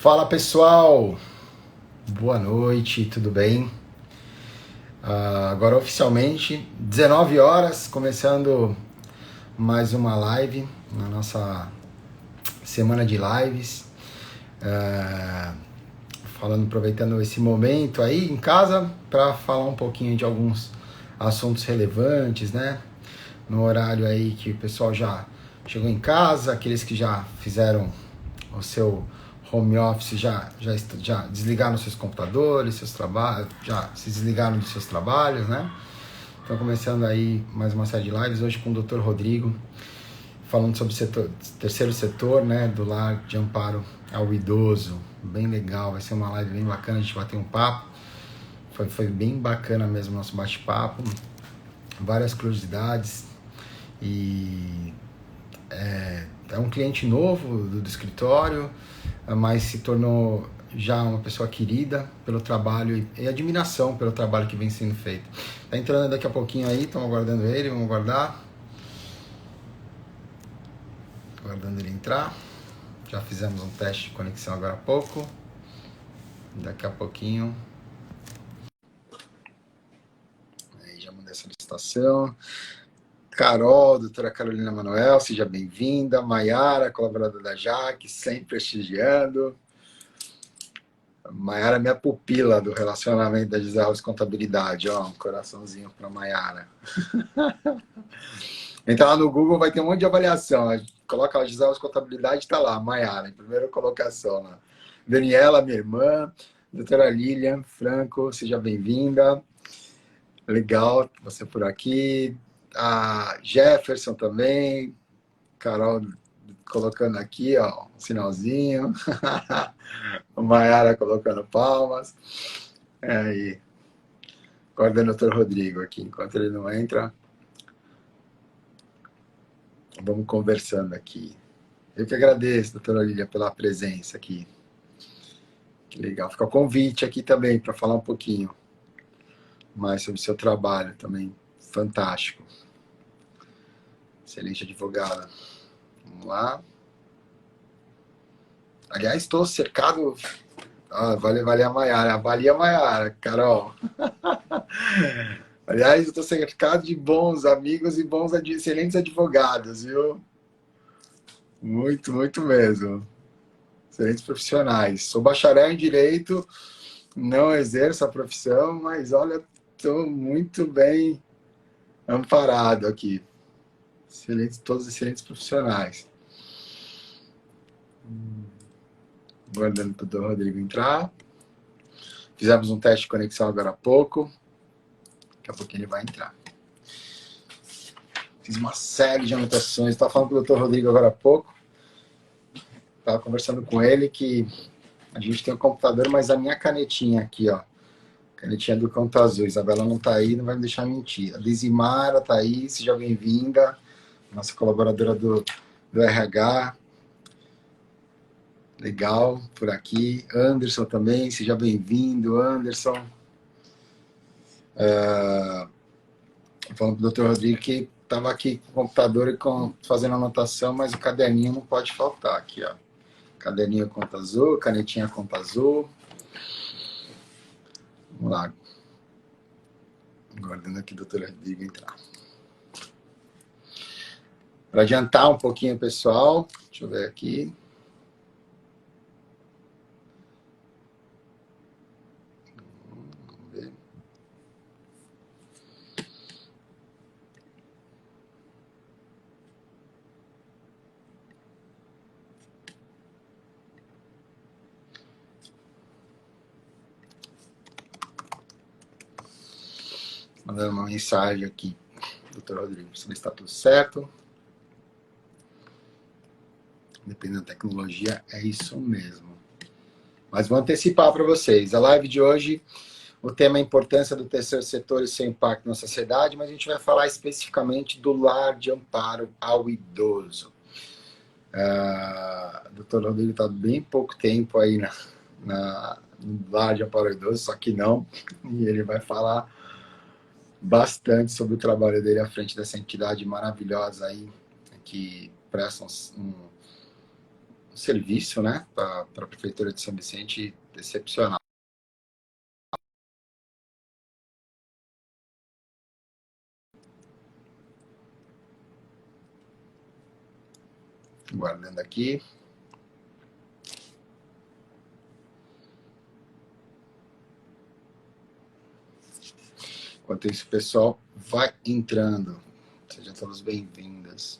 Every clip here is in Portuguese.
Fala pessoal, boa noite, tudo bem? Agora oficialmente 19 horas, começando mais uma live na nossa semana de lives, aproveitando esse momento aí em casa para falar um pouquinho de alguns assuntos relevantes, né? No horário aí que o pessoal já chegou em casa, aqueles que já fizeram o seu home office já desligaram seus computadores, seus trabalhos, já se desligaram dos seus trabalhos, né? Então começando aí mais uma série de lives hoje com o Dr. Rodrigo, falando sobre o terceiro setor, né, do lar de amparo ao idoso. Bem legal, vai ser uma live bem bacana, a gente bater um papo. Foi bem bacana mesmo o nosso bate-papo, várias curiosidades e é um cliente novo do escritório, mas se tornou já uma pessoa querida pelo trabalho e admiração pelo trabalho que vem sendo feito. Tá entrando daqui a pouquinho aí, estamos aguardando ele, vamos aguardar. Aguardando ele entrar. Já fizemos um teste de conexão agora há pouco. Daqui a pouquinho. Aí já mandei a solicitação. Carol, doutora Carolina Manuel, seja bem-vinda. Maiara, colaboradora da Jaque, sempre prestigiando. Maiara é minha pupila do relacionamento da Gisela Contabilidade. Ó, um coraçãozinho para Maiara. Entra lá no Google, vai ter um monte de avaliação. Coloca lá Gisela Contabilidade, está lá, Maiara, em primeira colocação lá. Daniela, minha irmã. Doutora Lilian Franco, seja bem-vinda. Legal você por aqui. A Jefferson também. Carol colocando aqui, ó, um sinalzinho. A Maiara colocando palmas. Aí. Aguardando o Dr. Rodrigo aqui. Enquanto ele não entra, vamos conversando aqui. Eu que agradeço, doutora Lília, pela presença aqui. Que legal. Fica o convite aqui também para falar um pouquinho mais sobre o seu trabalho também. Fantástico. Excelente advogada. Vamos lá. Aliás, estou cercado. Vale a Maiara. Avalia a Maiara, Carol. Aliás, estou cercado de bons amigos e excelentes advogados, viu? Muito, muito mesmo. Excelentes profissionais. Sou bacharel em Direito, não exerço a profissão, mas olha, estou muito bem amparado aqui. Excelentes, todos excelentes profissionais. Guardando para o Dr. Rodrigo entrar. Fizemos um teste de conexão agora há pouco. Daqui a pouquinho ele vai entrar. Fiz uma série de anotações. Estava falando com o Dr. Rodrigo agora há pouco. Estava conversando com ele que a gente tem um computador, mas a minha canetinha aqui, ó. Canetinha do Canto Azul. Isabela não está aí, não vai me deixar mentir. A Lizimara está aí, seja bem-vinda. Nossa colaboradora do RH. Legal, por aqui. Anderson também, seja bem-vindo, Anderson. Falando para o Dr. Rodrigo que estava aqui com o computador e fazendo anotação, mas o caderninho não pode faltar aqui, ó. Caderninho Conta Azul, canetinha Conta Azul. Vamos lá. Aguardando aqui o Dr. Rodrigo entrar. Para adiantar um pouquinho, pessoal, deixa eu ver aqui. Vamos ver. Mandando uma mensagem aqui, Dr. Rodrigo, se está tudo certo. Dependendo da tecnologia, é isso mesmo. Mas vou antecipar para vocês. A live de hoje, o tema é a importância do terceiro setor e seu impacto na sociedade, mas a gente vai falar especificamente do lar de amparo ao idoso. O Dr. Rodrigo está bem pouco tempo aí no lar de amparo ao idoso, só que não. E ele vai falar bastante sobre o trabalho dele à frente dessa entidade maravilhosa aí, que presta serviço, né, para a Prefeitura de São Vicente excepcional. Guardando aqui. Enquanto isso, o pessoal vai entrando. Sejam todos bem-vindas.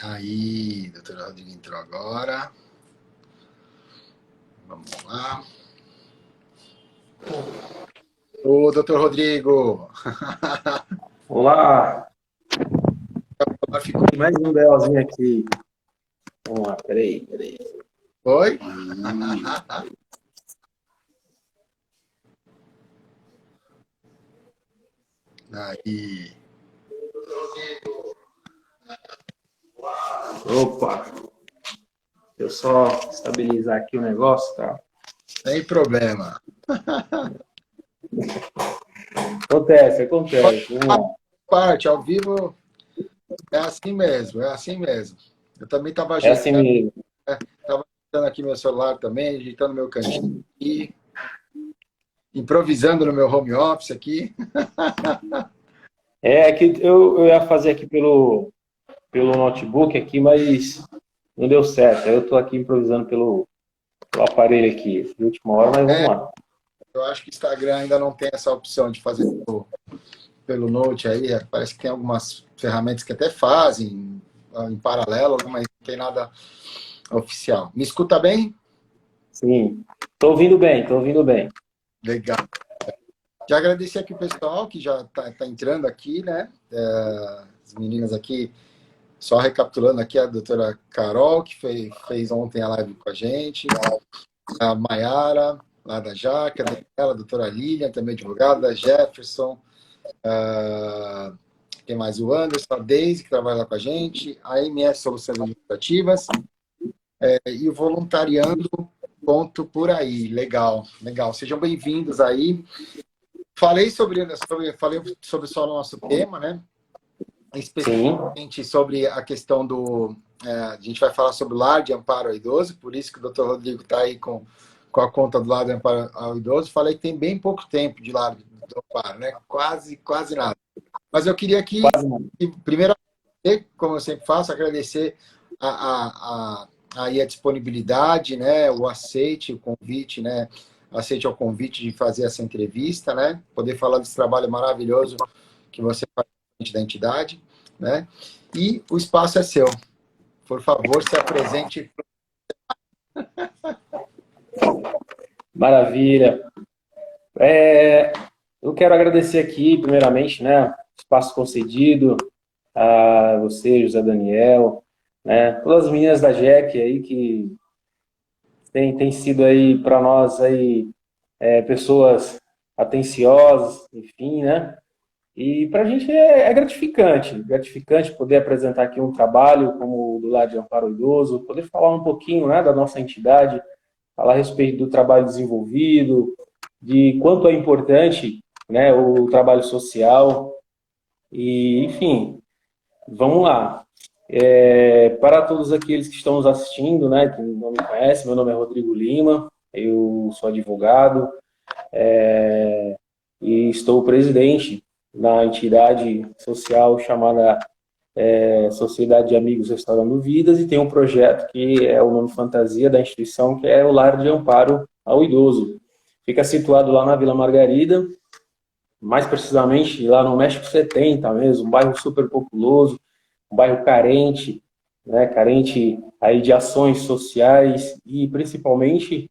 Aí, doutora Rodrigo entrou agora. Vamos lá. Ô, doutor Rodrigo! Olá! Mais um belzinho aqui. Vamos lá, peraí. Oi? Aí. Opa! Deixa eu só estabilizar aqui o negócio, tá? Sem problema. Acontece. Vamos lá. Parte, ao vivo, é assim mesmo, é assim mesmo. Eu também estava É assim ajeitando, mesmo. estava ajeitando aqui meu celular também, ajeitando meu cantinho aqui, improvisando no meu home office aqui. É que eu ia fazer aqui pelo notebook aqui, mas não deu certo. Aí eu tô aqui improvisando pelo aparelho aqui, de última hora, mas vamos lá. Eu acho que o Instagram ainda não tem essa opção de fazer pelo Note aí. Parece que tem algumas ferramentas que até fazem em paralelo, mas não tem nada oficial. Me escuta bem? Sim. Tô ouvindo bem. Legal. Já agradecer aqui o pessoal que já tá entrando aqui, né? As meninas aqui, só recapitulando aqui, a doutora Carol, que fez ontem a live com a gente, a Maiara, lá da Jaca, a doutora Lilian, também advogada, a Jefferson, tem mais o Anderson, a Deise, que trabalha lá com a gente, a MS Soluções Administrativas, e o voluntariando, ponto por aí. Legal. Sejam bem-vindos aí. Falei sobre só o nosso tema, né? Especificamente sobre a questão do... a gente vai falar sobre o lar de amparo ao idoso, por isso que o doutor Rodrigo está aí com a conta do lar de amparo ao idoso. Falei que tem bem pouco tempo de lar de amparo, né? Quase nada. Mas eu queria aqui, primeiro, como eu sempre faço, agradecer aí a disponibilidade, né? O aceite, o convite, né? Aceite ao convite de fazer essa entrevista, né? Poder falar desse trabalho maravilhoso que você faz da entidade, né? E o espaço é seu. Por favor, se apresente. Maravilha. Eu quero agradecer aqui, primeiramente, né, o espaço concedido a você, José Daniel, né, todas as meninas da JEC aí que tem sido aí para nós aí pessoas atenciosas, enfim, né? E para a gente é gratificante poder apresentar aqui um trabalho como o do Lar de Amparo ao Idoso, poder falar um pouquinho, né, da nossa entidade, falar a respeito do trabalho desenvolvido, de quanto é importante, né, o trabalho social e, enfim, vamos lá. Para todos aqueles que estão nos assistindo, né, que não me conhecem, meu nome é Rodrigo Lima, eu sou advogado e estou presidente da entidade social chamada Sociedade de Amigos Restaurando Vidas, e tem um projeto que é o nome fantasia da instituição, que é o Lar de Amparo ao Idoso. Fica situado lá na Vila Margarida, mais precisamente lá no México 70 mesmo, um bairro super populoso, um bairro carente, né, carente aí de ações sociais e principalmente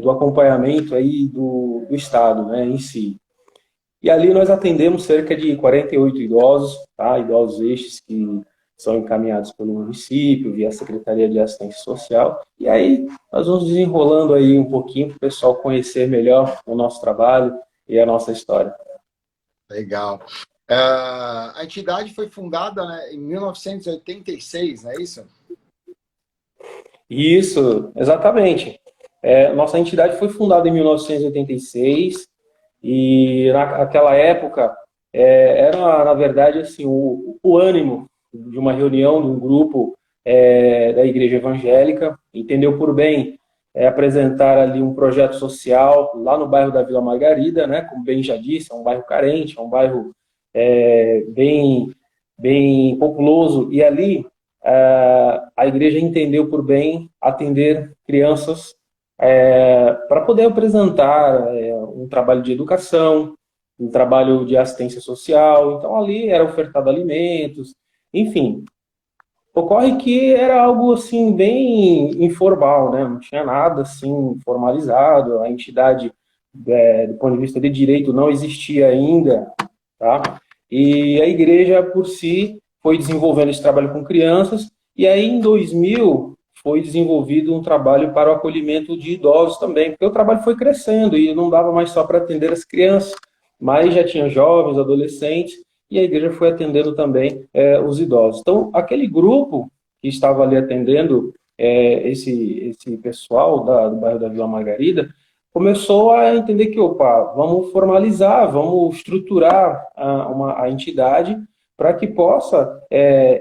do acompanhamento aí do Estado, né, em si. E ali nós atendemos cerca de 48 idosos, tá? Idosos estes que são encaminhados pelo município, via Secretaria de Assistência Social. E aí nós vamos desenrolando aí um pouquinho para o pessoal conhecer melhor o nosso trabalho e a nossa história. Legal. A entidade foi fundada, né, em 1986, não é isso? Isso, exatamente. Nossa entidade foi fundada em 1986 e naquela época era, na verdade, assim, o ânimo de uma reunião de um grupo da igreja evangélica, entendeu por bem apresentar ali um projeto social lá no bairro da Vila Margarida, né? Como bem já disse, é um bairro carente, é um bairro bem, bem populoso, e ali a igreja entendeu por bem atender crianças para poder apresentar um trabalho de educação, um trabalho de assistência social. Então, ali era ofertado alimentos, enfim. Ocorre que era algo assim bem informal, né? Não tinha nada assim formalizado. A entidade, do ponto de vista de direito, não existia ainda, tá? E a igreja por si foi desenvolvendo esse trabalho com crianças. E aí em 2000 foi desenvolvido um trabalho para o acolhimento de idosos também, porque o trabalho foi crescendo e não dava mais só para atender as crianças, mas já tinha jovens, adolescentes, e a igreja foi atendendo também os idosos. Então, aquele grupo que estava ali atendendo esse pessoal do bairro da Vila Margarida começou a entender que, opa, vamos formalizar, vamos estruturar a entidade para que possa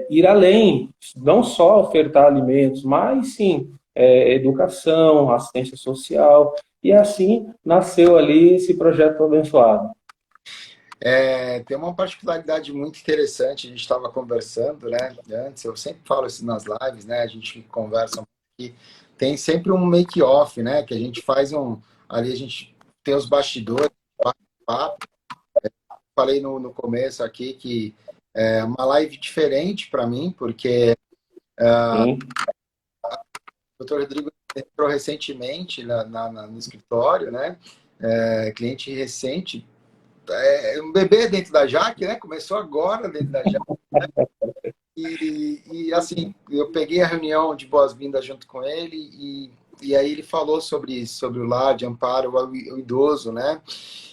ir além, não só ofertar alimentos, mas sim educação, assistência social, e assim nasceu ali esse projeto abençoado. Tem uma particularidade muito interessante, a gente estava conversando, né, antes, eu sempre falo isso nas lives, né, a gente conversa aqui, tem sempre um make-off, né, que a gente faz ali a gente tem os bastidores, papo, falei no começo aqui que é uma live diferente para mim, porque o Dr. Rodrigo entrou recentemente no escritório, né, cliente recente, um bebê dentro da Jaque, né? Começou agora dentro da Jaque. Né? E assim, eu peguei a reunião de boas-vindas junto com ele e aí ele falou sobre o lar de amparo ao idoso, né?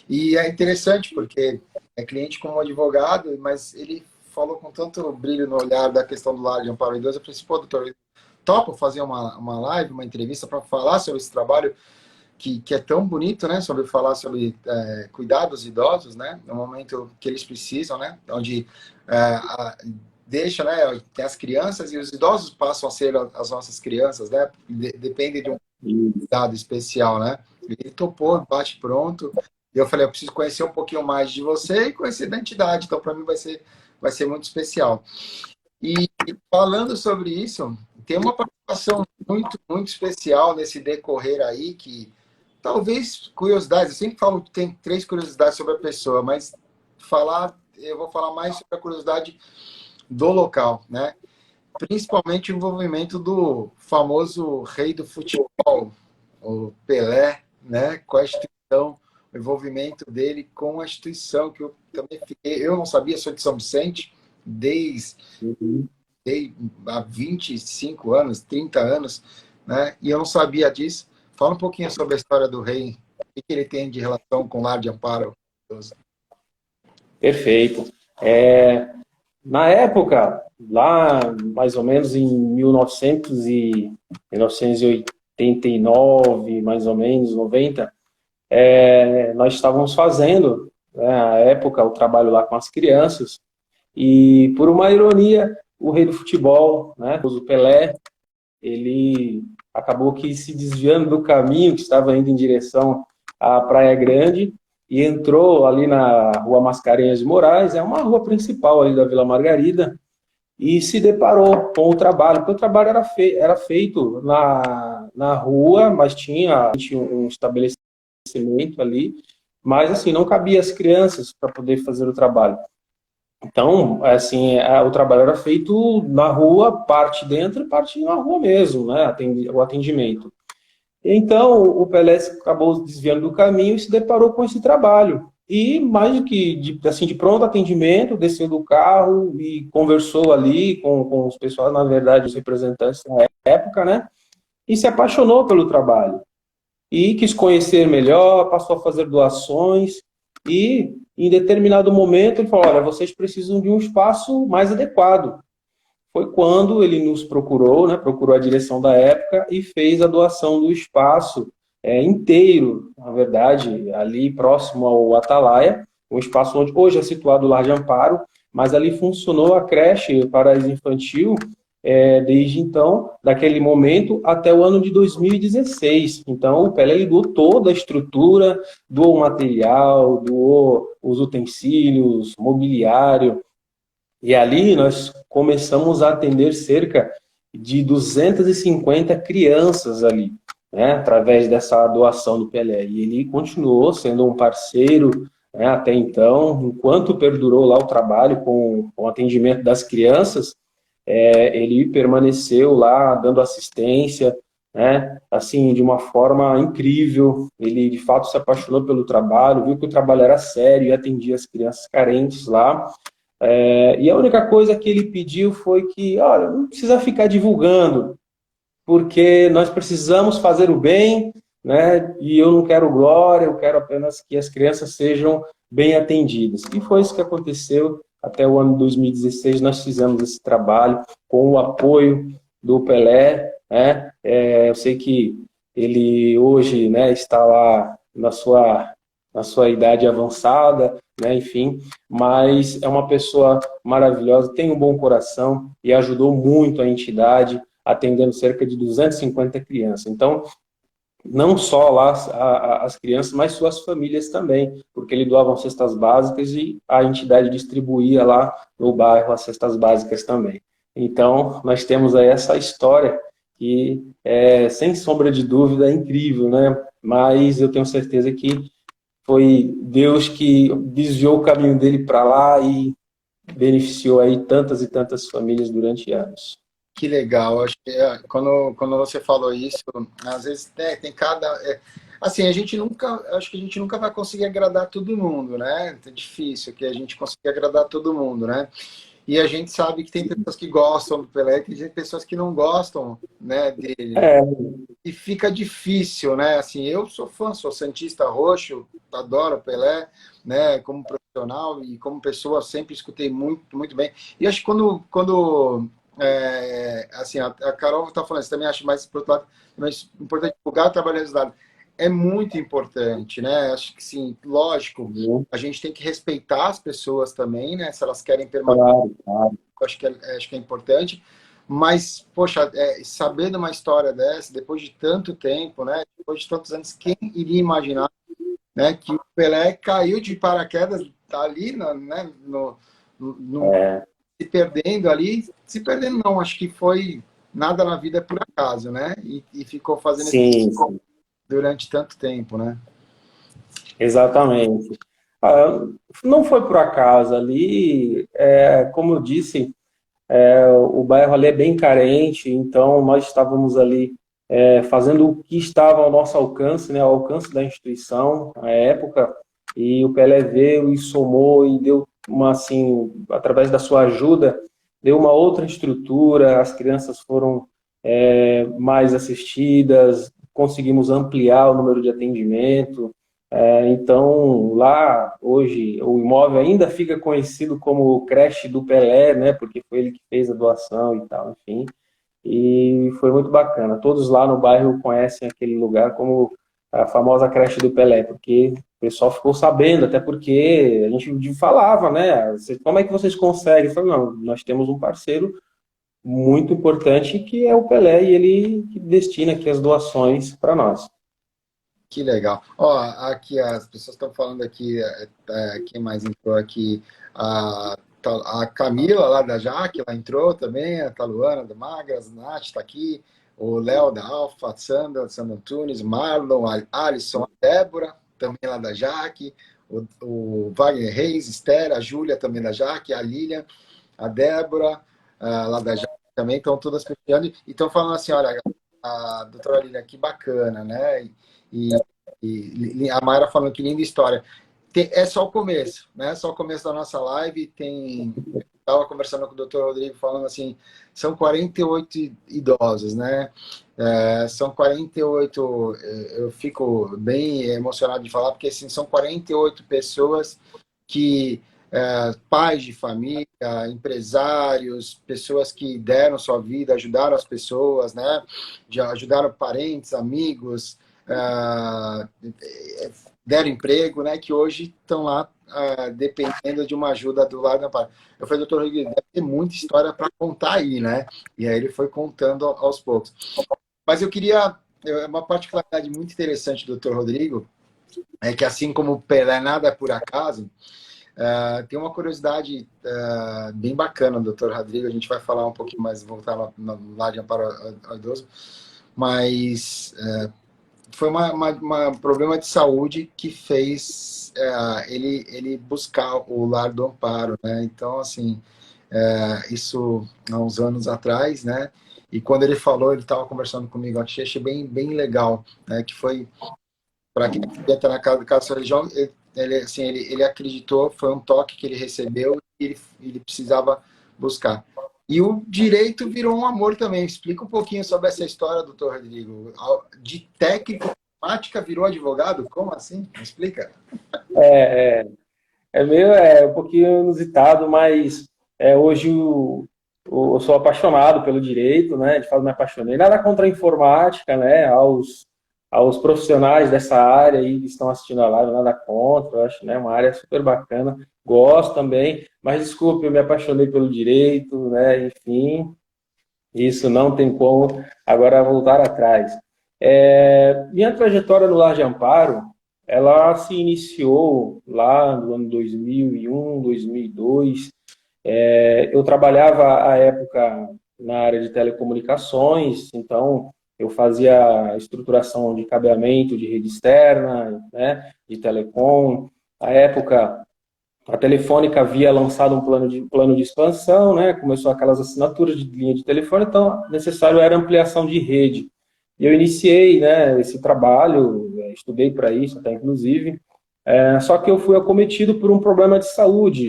E é interessante porque é cliente como advogado, mas ele falou com tanto brilho no olhar da questão do lar de amparo ao idoso. Eu falei assim, pô, doutor, topa fazer uma live, uma entrevista para falar sobre esse trabalho que é tão bonito, né, sobre falar sobre cuidar dos idosos, né, no momento que eles precisam, né, onde deixa, né, tem as crianças e os idosos passam a ser as nossas crianças, né, depende de um cuidado especial, né. Ele topou, bate pronto, e eu falei, eu preciso conhecer um pouquinho mais de você e conhecer da entidade, então para mim vai ser muito especial. E falando sobre isso, tem uma participação muito, muito especial nesse decorrer aí, que talvez curiosidades, eu sempre falo que tem 3 curiosidades sobre a pessoa, mas eu vou falar mais sobre a curiosidade do local, né? Principalmente o envolvimento do famoso rei do futebol, o Pelé, né? Com a instituição, o envolvimento dele com a instituição, que eu também eu não sabia, sou de São Vicente, desde há 25 anos, 30 anos, né? E eu não sabia disso. Fala um pouquinho sobre a história do rei, o que ele tem de relação com o lar de amparo. Perfeito. Na época, lá mais ou menos em 1989, mais ou menos, 90, nós estávamos fazendo, né, à época, o trabalho lá com as crianças, e por uma ironia, o rei do futebol, né, o Pelé, ele acabou que se desviando do caminho, que estava indo em direção à Praia Grande, e entrou ali na Rua Mascarenhas de Moraes, é uma rua principal ali da Vila Margarida, e se deparou com o trabalho, porque o trabalho era feito na rua, mas tinha um estabelecimento ali, mas assim, não cabia as crianças para poder fazer o trabalho. Então, assim, o trabalho era feito na rua, parte dentro e parte na rua mesmo, né, o atendimento. Então, o Pelé acabou desviando do caminho e se deparou com esse trabalho. E, mais do que de pronto atendimento, desceu do carro e conversou ali com os pessoal, na verdade, os representantes na época, né? E se apaixonou pelo trabalho. E quis conhecer melhor, passou a fazer doações e, em determinado momento, ele falou, olha, vocês precisam de um espaço mais adequado. foi quando ele nos procurou, né, procurou a direção da época e fez a doação do espaço inteiro, na verdade, ali próximo ao Atalaia, um espaço onde hoje é situado o Lar de Amparo, mas ali funcionou a creche paraíso infantil desde então, daquele momento até o ano de 2016. Então, o Pelé ele doou toda a estrutura, doou o material, doou os utensílios, mobiliário, e ali nós começamos a atender cerca de 250 crianças ali, né, através dessa doação do Pelé. E ele continuou sendo um parceiro, né, até então, enquanto perdurou lá o trabalho com o atendimento das crianças, ele permaneceu lá dando assistência, né, assim, de uma forma incrível. Ele, de fato, se apaixonou pelo trabalho, viu que o trabalho era sério e atendia as crianças carentes lá. E a única coisa que ele pediu foi que, olha, não precisa ficar divulgando, porque nós precisamos fazer o bem, né? E eu não quero glória, eu quero apenas que as crianças sejam bem atendidas. E foi isso que aconteceu. Até o ano 2016 nós fizemos esse trabalho com o apoio do Pelé, né? Eu sei que ele hoje, né, está lá na sua idade avançada, né, enfim, mas é uma pessoa maravilhosa, tem um bom coração e ajudou muito a entidade, atendendo cerca de 250 crianças. Então, não só lá as crianças, mas suas famílias também, porque ele doava cestas básicas e a entidade distribuía lá no bairro as cestas básicas também. Então, nós temos aí essa história que, sem sombra de dúvida, é incrível, né? Mas eu tenho certeza que foi Deus que desviou o caminho dele para lá e beneficiou aí tantas e tantas famílias durante anos. Que legal. Acho que quando você falou isso, às vezes tem cada. Assim, acho que a gente nunca vai conseguir agradar todo mundo, né? É difícil que a gente consiga agradar todo mundo, né? E a gente sabe que tem pessoas que gostam do Pelé, e tem pessoas que não gostam, né, dele. É, E fica difícil, né? Assim, eu sou fã, sou santista roxo, adoro o Pelé, né? Como profissional e como pessoa sempre escutei muito, muito bem. E acho que assim, a Carol está falando, você também acha mais, por outro lado, mais importante divulgar o trabalho resultado. É muito importante, né? Acho que sim, lógico, a gente tem que respeitar as pessoas também, né? Se elas querem permanecer, claro, claro. acho que é importante. Mas, poxa, saber de uma história dessa, depois de tanto tempo, né? Depois de tantos anos, quem iria imaginar, né? Que o Pelé caiu de paraquedas ali, né? É, Se perdendo ali, se perdendo não, acho que foi nada na vida por acaso, né? E ficou fazendo isso sim, sim, durante tanto tempo, né? exatamente. Ah, não foi por acaso ali, como eu disse, o bairro ali é bem carente, então nós estávamos ali fazendo o que estava ao nosso alcance, né, ao alcance da instituição, à época, e o Pelé veio e somou e deu uma, assim, através da sua ajuda, deu uma outra estrutura, as crianças foram mais assistidas, conseguimos ampliar o número de atendimento, então, lá, hoje, o imóvel ainda fica conhecido como creche do Pelé, né? Porque foi ele que fez a doação e tal, enfim. E foi muito bacana. Todos lá no bairro conhecem aquele lugar como a famosa creche do Pelé, porque o pessoal ficou sabendo, até porque a gente falava, né? Como é que vocês conseguem? Eu falei, não, nós temos um parceiro muito importante que é o Pelé e ele que destina aqui as doações para nós. Que legal. Ó, aqui as pessoas estão falando aqui, quem mais entrou aqui? A Camila, lá da Jaque, ela entrou também, a Taluana da Magras, Nath está aqui, o Léo da Alfa, Sandra Antunes, Marlon, Alisson, a Débora, também lá da Jaque, o Wagner Reis, Esther, a Júlia também da Jaque, a Lilian, a Débora, lá da Jaque também, estão todas prestigiando e estão falando assim, olha, a doutora Lilian, que bacana, né? E, e a Mayra falando que linda história. É só o começo, né? Só o começo da nossa live. Estava conversando com o doutor Rodrigo falando assim, são 48 idosos, né? São 48, eu fico bem emocionado de falar, porque assim, são 48 pessoas que pais de família, empresários, pessoas que deram sua vida, ajudaram as pessoas, né? Já ajudaram parentes, amigos, deram emprego, né? Que hoje estão lá dependendo de uma ajuda do lado da parte. Eu falei, doutor Rodrigo, deve ter muita história para contar aí, né? E aí ele foi contando aos poucos. Mas eu queria, uma particularidade muito interessante do doutor Rodrigo, é que assim como o Pelé nada é por acaso, tem uma curiosidade bem bacana, doutor Rodrigo. A gente vai falar um pouquinho mais, voltar no lado de amparo ao idoso, mas foi um problema de saúde que fez ele buscar o lar do amparo, né? Então, assim, isso há uns anos atrás, né? E quando ele falou, ele estava conversando comigo, achei bem legal, né? Que foi para quem entra na casa da sua religião, assim, ele acreditou, foi um toque que ele recebeu e ele precisava buscar. E o direito virou um amor também. Explica um pouquinho sobre essa história, doutor Rodrigo. De técnico de matemática virou advogado? Como assim? Me explica. É, um pouquinho inusitado, mas hoje eu sou apaixonado pelo direito, né? De fato, me apaixonei. Nada contra a informática, né? Aos profissionais dessa área aí que estão assistindo a live, nada contra. Eu acho, né, uma área super bacana. Gosto também, mas desculpe, eu me apaixonei pelo direito, né? Enfim, isso não tem como agora voltar atrás. Minha trajetória no Lar de Amparo, ela se iniciou lá no ano 2001, 2002. Eu trabalhava à época na área de telecomunicações, então eu fazia estruturação de cabeamento de rede externa, né, de telecom. À época, a Telefônica havia lançado um plano de expansão, né? Começou aquelas assinaturas de linha de telefone, então necessário era ampliação de rede. E eu iniciei, né, esse trabalho, estudei para isso até inclusive, só que eu fui acometido por um problema de saúde,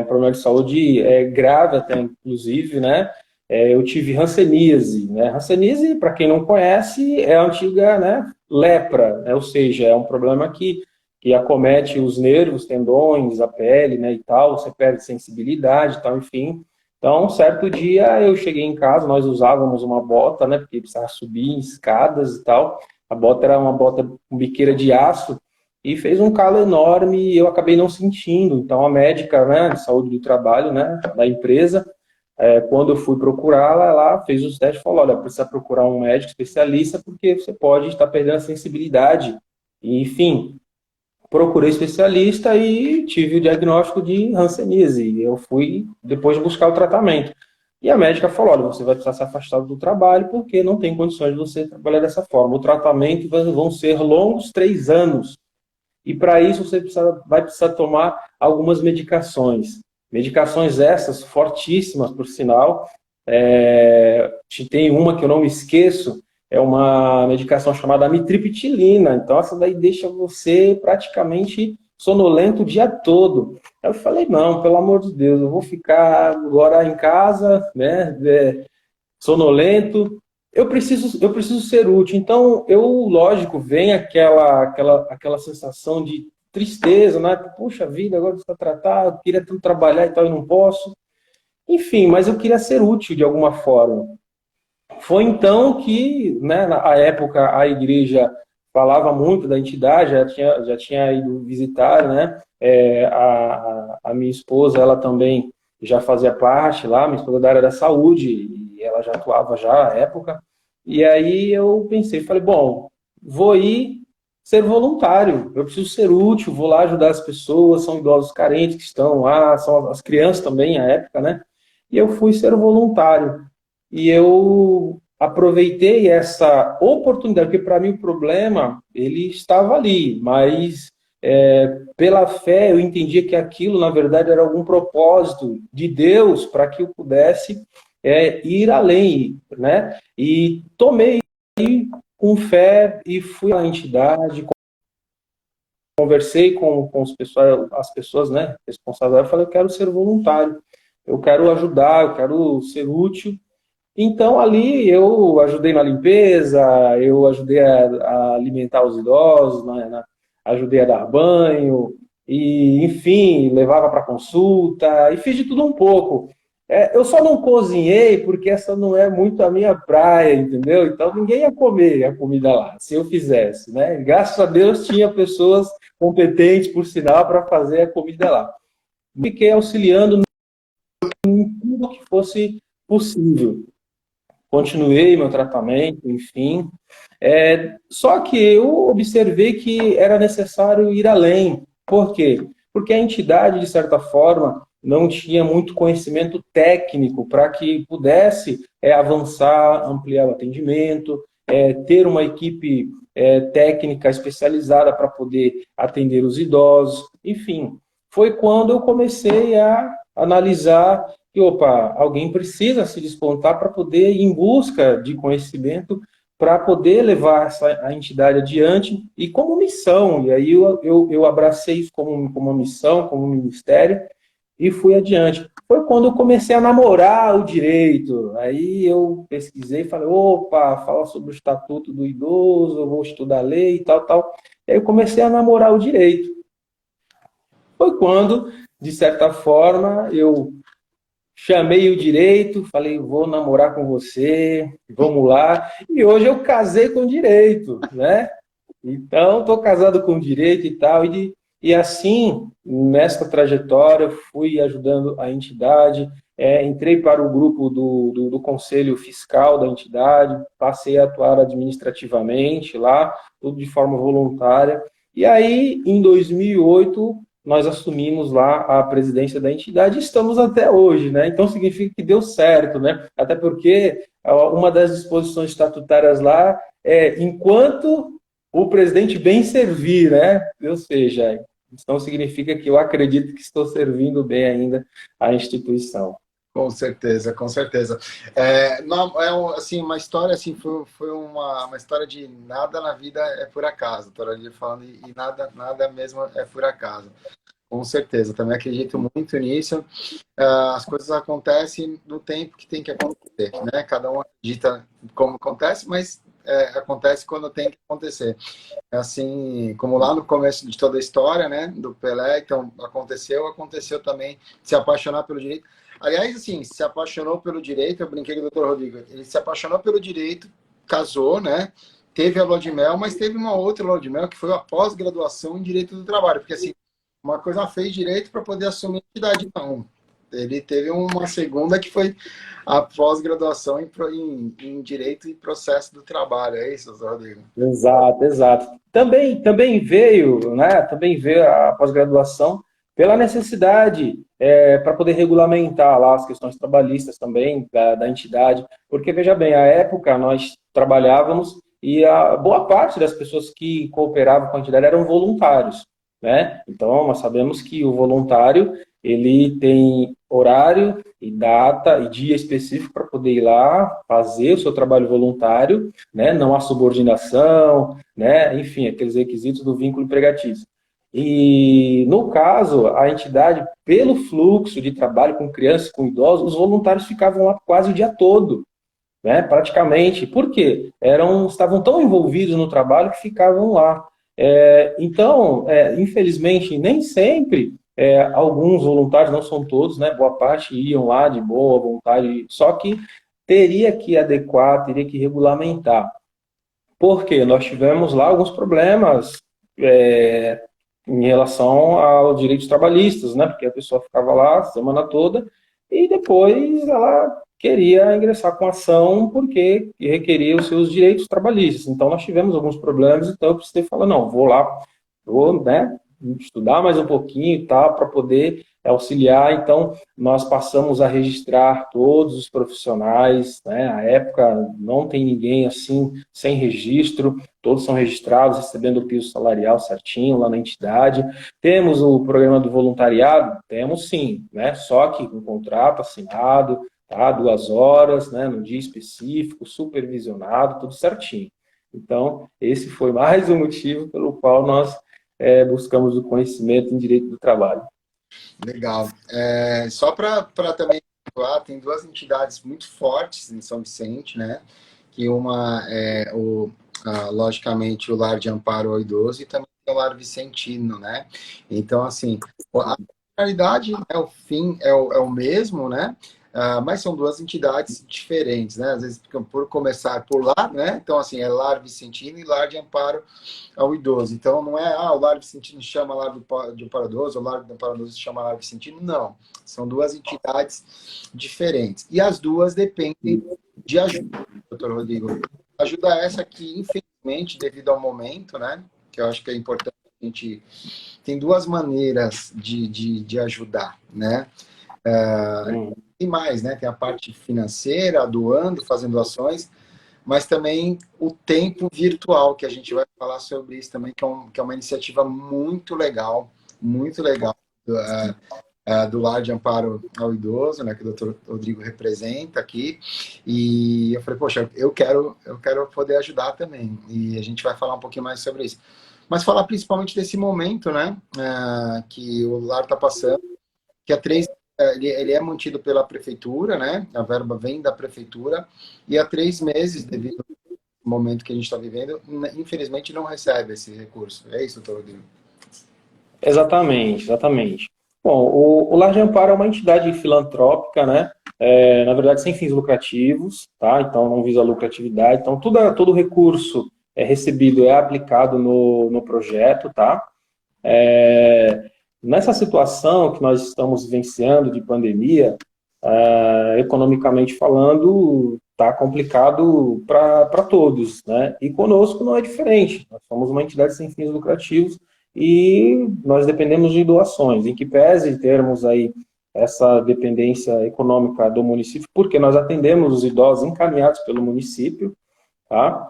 um problema de saúde grave até inclusive, né? Eu tive hanseníase, né? Hanseníase, para quem não conhece, é a antiga, né, lepra, né? Ou seja, é um problema que acomete os nervos, tendões, a pele, né, e tal, você perde sensibilidade e tal, enfim. Então, um certo dia eu cheguei em casa, nós usávamos uma bota, né, porque precisava subir em escadas e tal. A bota era uma bota com biqueira de aço e fez um calo enorme e eu acabei não sentindo. Então, a médica, né, de saúde do trabalho, né, da empresa, quando eu fui procurá-la, ela fez os testes e falou, olha, precisa procurar um médico especialista porque você pode estar perdendo a sensibilidade. E, enfim, procurei especialista e tive o diagnóstico de hanseníase. Eu fui depois buscar o tratamento. E a médica falou, olha, você vai precisar se afastar do trabalho porque não tem condições de você trabalhar dessa forma. O tratamento vão ser longos 3 anos. E para isso você vai precisar tomar algumas medicações. Medicações essas, fortíssimas, por sinal. Tem uma que eu não me esqueço, é uma medicação chamada amitriptilina. Então, essa daí deixa você praticamente sonolento o dia todo. Eu falei, não, pelo amor de Deus, eu vou ficar agora em casa, né, sonolento. Eu preciso ser útil. Então, lógico, vem aquela sensação de tristeza, né? Puxa vida, agora está tratado, queria tanto trabalhar e tal, e não posso. Enfim, mas eu queria ser útil de alguma forma. Foi então que, né, na época, a igreja falava muito da entidade, já tinha ido visitar, né? A minha esposa, ela também já fazia parte lá, minha esposa da área da saúde, e ela já atuava já à época. E aí eu pensei, falei, bom, vou ir ser voluntário, eu preciso ser útil, vou lá ajudar as pessoas, são idosos carentes que estão lá, são as crianças também à época, né? E eu fui ser voluntário. E eu aproveitei essa oportunidade, porque para mim o problema, ele estava ali, mas pela fé eu entendia que aquilo, na verdade, era algum propósito de Deus para que eu pudesse ir além, né? E tomei com fé e fui à entidade, conversei com as pessoas, né, responsáveis, eu falei, eu quero ser voluntário, eu quero ajudar, eu quero ser útil. Então, ali eu ajudei na limpeza, eu ajudei a alimentar os idosos, ajudei a dar banho, e enfim, levava para consulta, e fiz de tudo um pouco. Eu só não cozinhei porque essa não é muito a minha praia, entendeu? Então ninguém ia comer a comida lá, se eu fizesse, né? Graças a Deus tinha pessoas competentes, por sinal, para fazer a comida lá. Fiquei auxiliando em tudo que fosse possível. Continuei meu tratamento, enfim. Só que eu observei que era necessário ir além. Por quê? Porque a entidade, de certa forma, não tinha muito conhecimento técnico para que pudesse avançar, ampliar o atendimento, ter uma equipe técnica especializada para poder atender os idosos, enfim. Foi quando eu comecei a analisar que, opa, alguém precisa se despontar para poder ir em busca de conhecimento para poder levar a entidade adiante e como missão. E aí eu abracei isso como uma missão, como um ministério, e fui adiante. Foi quando eu comecei a namorar o direito. Aí eu pesquisei e falei, opa, fala sobre o Estatuto do Idoso, eu vou estudar a lei e tal, tal. E aí eu comecei a namorar o direito. Foi quando, de certa forma, eu chamei o direito, falei, vou namorar com você, vamos lá. E hoje eu casei com direito, né? Então, estou casado com direito e tal. E assim, nessa trajetória, fui ajudando a entidade, entrei para o grupo do Conselho Fiscal da entidade, passei a atuar administrativamente lá, tudo de forma voluntária. E aí, em 2008, nós assumimos lá a presidência da entidade e estamos até hoje, né? Então significa que deu certo, né? Até porque uma das disposições estatutárias lá enquanto o presidente bem servir, né? Ou seja, então significa que eu acredito que estou servindo bem ainda a instituição. Com certeza, com certeza. Não, assim, uma história assim, foi uma história de nada na vida é por acaso, estou ali falando, e nada mesmo é por acaso. Com certeza, também acredito muito nisso. As coisas acontecem no tempo que tem que acontecer, né? Cada um acredita como acontece, mas acontece quando tem que acontecer. Assim, como lá no começo de toda a história, né, do Pelé, então aconteceu também se apaixonar pelo direito. Aliás, assim, se apaixonou pelo direito, eu brinquei com o doutor Rodrigo, ele se apaixonou pelo direito, casou, né, teve a lua de mel, mas teve uma outra lua de mel, que foi a pós-graduação em direito do trabalho, porque assim, uma coisa fez direito para poder assumir a entidade, não. Ele teve uma segunda que foi a pós-graduação em Direito e Processo do Trabalho. É isso, doutor Rodrigo? Exato, exato. Também veio, né? Também veio a pós-graduação pela necessidade para poder regulamentar lá as questões trabalhistas também da entidade, porque veja bem, à época nós trabalhávamos e a boa parte das pessoas que cooperavam com a entidade eram voluntários, né? Então nós sabemos que o voluntário ele tem horário e data e dia específico para poder ir lá fazer o seu trabalho voluntário, né? Não há subordinação, né? Enfim, aqueles requisitos do vínculo empregatício. E, no caso, a entidade, pelo fluxo de trabalho com crianças, com idosos, os voluntários ficavam lá quase o dia todo, né? Praticamente. Por quê? Estavam tão envolvidos no trabalho que ficavam lá. Então, infelizmente, nem sempre alguns voluntários, não são todos, né? Boa parte iam lá de boa vontade, só que teria que adequar, teria que regulamentar. Porque nós tivemos lá alguns problemas é, em relação aos direitos trabalhistas, né? Porque a pessoa ficava lá a semana toda e depois ela queria ingressar com ação porque requeria os seus direitos trabalhistas. Então nós tivemos alguns problemas, então eu precisei falar, não, vou lá, vou, né, estudar mais um pouquinho e tal, para poder auxiliar. Então, nós passamos a registrar todos os profissionais, né? À época, não tem ninguém assim, sem registro, todos são registrados, recebendo o piso salarial certinho lá na entidade. Temos o programa do voluntariado? Temos sim, né? Só que com contrato assinado, tá? 2 horas, né? No dia específico, supervisionado, tudo certinho. Então, esse foi mais um motivo pelo qual nós buscamos o conhecimento em direito do trabalho. Legal. Só para também falar, tem duas entidades muito fortes em São Vicente, né? Que uma é logicamente o Lar de Amparo ao Idoso e também tem o Lar Vicentino, né? Então, assim, a finalidade, né, o fim é o mesmo, né? Mas são duas entidades diferentes, né? Às vezes, por começar por lá, né? Então, assim, é Lar Vicentino e Lar de Amparo ao Idoso. Então, não é, o Lar Vicentino chama Lar de Amparo ao Idoso, o Lar do Amparo ao Idoso chama Lar Vicentino. Não. São duas entidades diferentes. E as duas dependem de ajuda, doutor Rodrigo. Ajuda essa que, infelizmente, devido ao momento, né? Que eu acho que é importante a gente... Tem duas maneiras de ajudar, né? E mais, né? Tem a parte financeira, doando, fazendo ações, mas também o tempo virtual, que a gente vai falar sobre isso também, que é uma iniciativa muito legal, do Lar de Amparo ao Idoso, né, que o doutor Rodrigo representa aqui, e eu falei, poxa, eu quero poder ajudar também, e a gente vai falar um pouquinho mais sobre isso. Mas falar principalmente desse momento, né, que o Lar está passando, que ele é mantido pela prefeitura, né? A verba vem da prefeitura e há 3 meses, devido ao momento que a gente está vivendo, infelizmente não recebe esse recurso. É isso, doutor Rodrigo? Exatamente, exatamente. Bom, o Lar de Amparo é uma entidade filantrópica, né? Na verdade, sem fins lucrativos, tá? Então, não visa lucratividade. Então, todo recurso recebido é aplicado no projeto, tá? Nessa situação que nós estamos vivenciando de pandemia, economicamente falando, está complicado para todos, né? E conosco não é diferente. Nós somos uma entidade sem fins lucrativos e nós dependemos de doações, em que pese termos aí essa dependência econômica do município, porque nós atendemos os idosos encaminhados pelo município, tá?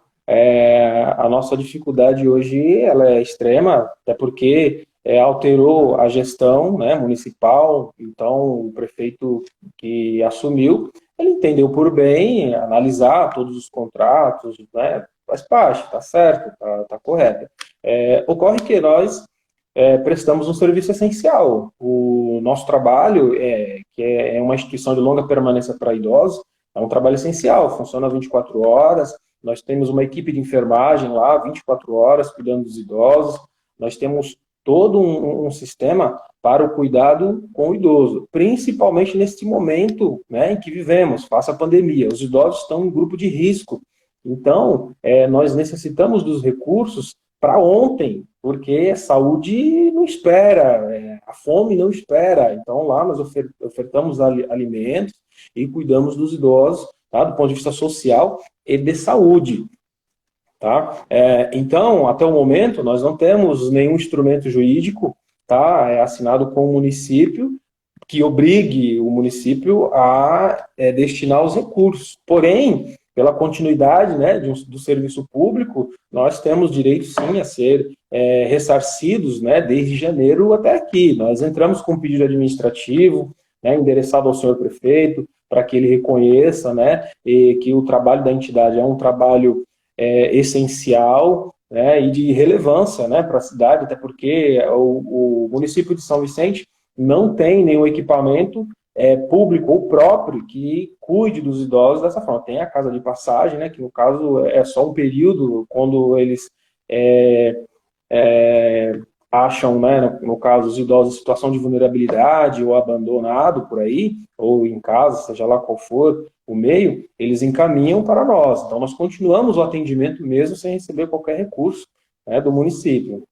A nossa dificuldade hoje ela é extrema, até porque alterou a gestão, né, municipal, então o prefeito que assumiu, ele entendeu por bem analisar todos os contratos, né, faz parte, está certo, está correto. Ocorre que nós prestamos um serviço essencial. O nosso trabalho, que é uma instituição de longa permanência para idosos, é um trabalho essencial, funciona 24 horas, nós temos uma equipe de enfermagem lá, 24 horas, cuidando dos idosos, nós temos todo um sistema para o cuidado com o idoso, principalmente neste momento, né, em que vivemos, face à pandemia. Os idosos estão em grupo de risco. Então, nós necessitamos dos recursos para ontem, porque a saúde não espera, a fome não espera. Então, lá nós ofertamos alimentos e cuidamos dos idosos, tá, do ponto de vista social e de saúde. Tá? Então, até o momento, nós não temos nenhum instrumento jurídico, tá, assinado com o município que obrigue o município a destinar os recursos. Porém, pela continuidade, né, do serviço público, nós temos direito, sim, a ser ressarcidos, né, desde janeiro até aqui. Nós entramos com um pedido administrativo, né, endereçado ao senhor prefeito, para que ele reconheça, né, que o trabalho da entidade é um trabalho essencial, né, e de relevância, né, para a cidade, até porque o município de São Vicente não tem nenhum equipamento público ou próprio que cuide dos idosos dessa forma. Tem a casa de passagem, né, que no caso é só um período, quando eles acham, né, no caso, os idosos em situação de vulnerabilidade ou abandonado por aí, ou em casa, seja lá qual for o meio, eles encaminham para nós. Então, nós continuamos o atendimento mesmo sem receber qualquer recurso, né, do município.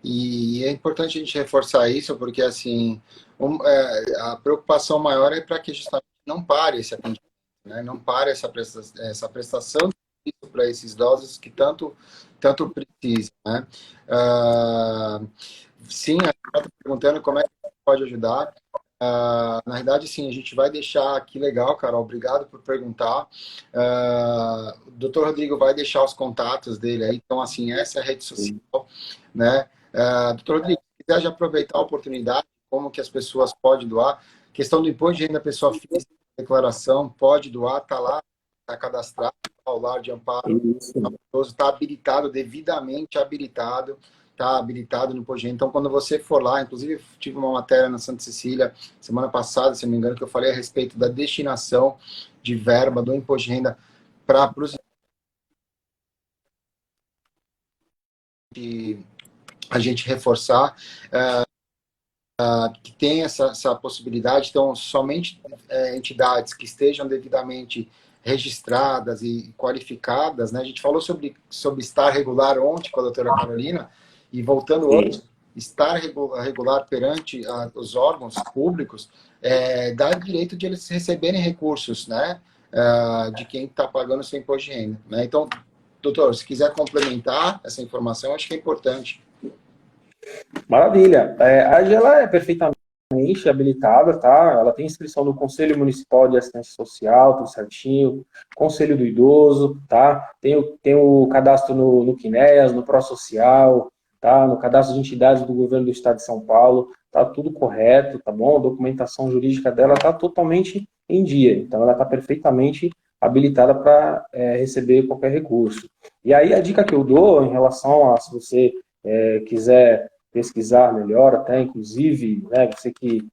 E é importante a gente reforçar isso, porque assim, a preocupação maior é para que justamente não pare esse atendimento, né? Não pare essa prestação para esses idosos que tanto precisam, né? Sim, a gente está perguntando como é que pode ajudar. Na verdade, sim, a gente vai deixar aqui, legal, Carol, obrigado por perguntar. O doutor Rodrigo vai deixar os contatos dele aí, então, assim, essa é a rede social, né? Doutor Rodrigo, se quiser já aproveitar a oportunidade, como que as pessoas podem doar, questão do imposto de renda pessoa física, declaração, pode doar, está lá, está cadastrado, ao Lar de Amparo, está habilitado, devidamente habilitado, está habilitado no imposto de renda. Então, quando você for lá, inclusive tive uma matéria na Santa Cecília, semana passada, se não me engano, que eu falei a respeito da destinação de verba do imposto de renda para os a gente reforçar que tem essa possibilidade. Então, somente entidades que estejam devidamente registradas e qualificadas, né? A gente falou sobre estar regular ontem com a doutora Carolina, e voltando hoje, estar regular perante os órgãos públicos dá direito de eles receberem recursos, né? De quem está pagando o seu imposto de renda, né? Então, doutor, se quiser complementar essa informação, acho que é importante. Maravilha. A AGE ela é perfeitamente habilitada, tá? Ela tem inscrição no Conselho Municipal de Assistência Social, tudo certinho, Conselho do Idoso, tá? Tem o cadastro no CNEAS, no ProSocial, tá? No cadastro de entidades do governo do Estado de São Paulo, tá tudo correto, tá bom? A documentação jurídica dela tá totalmente em dia, então ela tá perfeitamente habilitada para receber qualquer recurso. E aí a dica que eu dou em relação a se você quiser pesquisar melhor, até inclusive, né, você que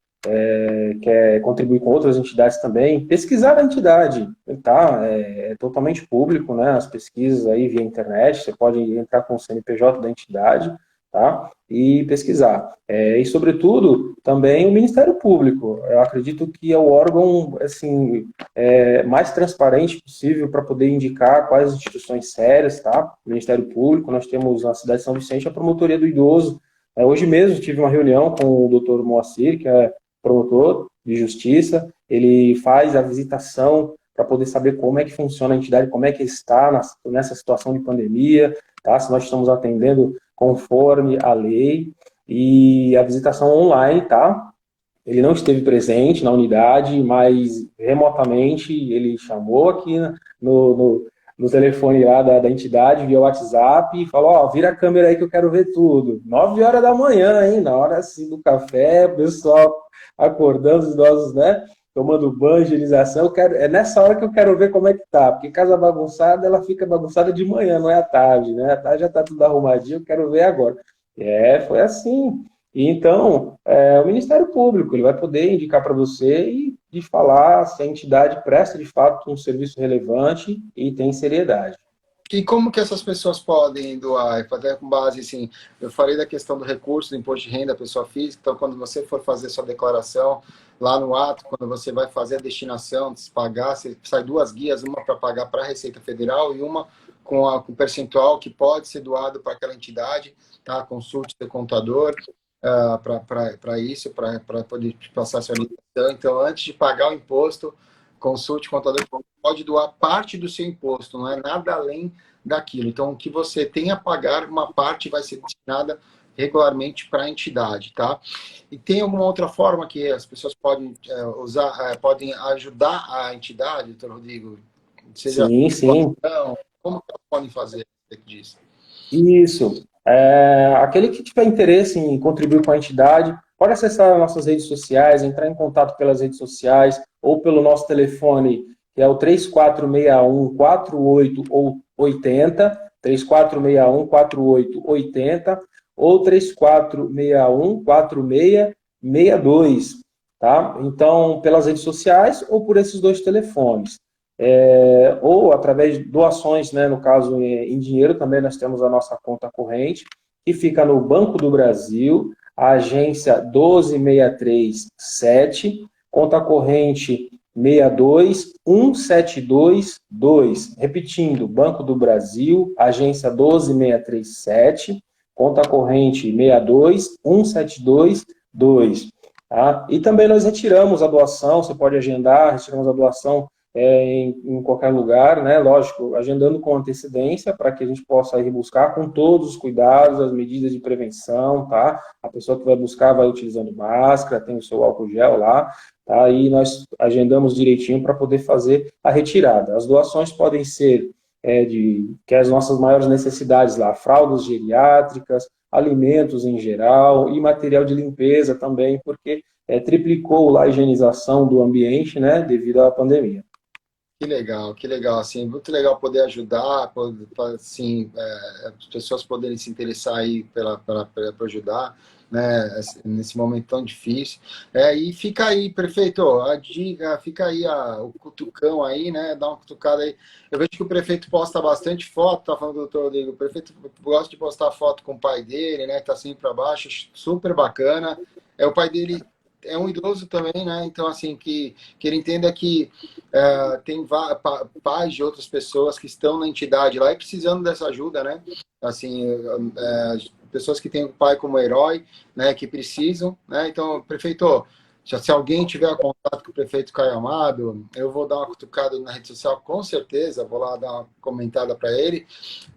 quer contribuir com outras entidades também, pesquisar a entidade, tá? É totalmente público, né? As pesquisas aí via internet, você pode entrar com o CNPJ da entidade, tá? E pesquisar. E, sobretudo, também o Ministério Público. Eu acredito que é o órgão, assim, mais transparente possível para poder indicar quais instituições sérias, tá? O Ministério Público, nós temos na cidade de São Vicente a Promotoria do Idoso. Hoje mesmo tive uma reunião com o Dr. Moacir, que é promotor de justiça, ele faz a visitação para poder saber como é que funciona a entidade, como é que está nessa situação de pandemia, tá? Se nós estamos atendendo conforme a lei, e a visitação online, tá? Ele não esteve presente na unidade, mas remotamente ele chamou aqui no telefone lá da entidade, via WhatsApp, e falou, ó, vira a câmera aí que eu quero ver tudo. 9 horas da manhã, hein? Na hora assim do café, o pessoal acordando, os idosos, né? Tomando banho, higienização. É nessa hora que eu quero ver como é que tá. Porque casa bagunçada, ela fica bagunçada de manhã, não é à tarde, né? À tarde já tá tudo arrumadinho, eu quero ver agora. Foi assim. E então, o Ministério Público, ele vai poder indicar para você e falar se a entidade presta, de fato, um serviço relevante e tem seriedade. E como que essas pessoas podem doar? Até com base, assim, eu falei da questão do recurso do imposto de renda da pessoa física, então quando você for fazer sua declaração, lá no ato, quando você vai fazer a destinação, de se pagar, você sai duas guias, uma para pagar para a Receita Federal e uma com o percentual que pode ser doado para aquela entidade, tá? Consulte seu contador para isso, para poder passar a sua limitação. Então, antes de pagar o imposto, consulte o contador, pode doar parte do seu imposto, não é nada além daquilo. Então, o que você tem a pagar, uma parte vai ser destinada regularmente para a entidade, tá? E tem alguma outra forma que as pessoas podem usar, podem ajudar a entidade, doutor Rodrigo? Seja Sim. como que elas podem fazer disso? Isso. Aquele que tiver interesse em contribuir com a entidade, pode acessar nossas redes sociais, entrar em contato pelas redes sociais ou pelo nosso telefone, que é o 3461-4880, 3461-4880 ou 3461-4662, tá? Então, pelas redes sociais ou por esses dois telefones. Ou através de doações, né, no caso em dinheiro, também nós temos a nossa conta corrente, que fica no Banco do Brasil, a agência 12637, conta corrente 6217222, repetindo, Banco do Brasil, agência 12637, conta corrente 6217222, tá? E também nós retiramos a doação, você pode agendar, retiramos a doação em qualquer lugar, né? Lógico, agendando com antecedência para que a gente possa ir buscar com todos os cuidados, as medidas de prevenção, tá? A pessoa que vai buscar vai utilizando máscara, tem o seu álcool gel lá, tá? E nós agendamos direitinho para poder fazer a retirada. As doações podem ser que as nossas maiores necessidades lá, fraldas geriátricas, alimentos em geral e material de limpeza também, porque triplicou lá a higienização do ambiente, né, devido à pandemia. Que legal, assim, muito legal poder ajudar, assim, as pessoas poderem se interessar aí para ajudar. né, nesse momento tão difícil. E fica aí, prefeito, a dica, fica aí o cutucão aí, né, dá uma cutucada aí. Eu vejo que o prefeito posta bastante foto, tá falando do doutor Rodrigo, o prefeito gosta de postar foto com o pai dele, né, tá sempre para baixo, super bacana. O pai dele é um idoso também, né, então assim, que ele entenda que tem pais de outras pessoas que estão na entidade lá e precisando dessa ajuda, né, assim, pessoas que têm o pai como herói, né, que precisam, né? Então, prefeito, se alguém tiver contato com o prefeito Caio Amado, eu vou dar uma cutucada na rede social, com certeza, vou lá dar uma comentada para ele.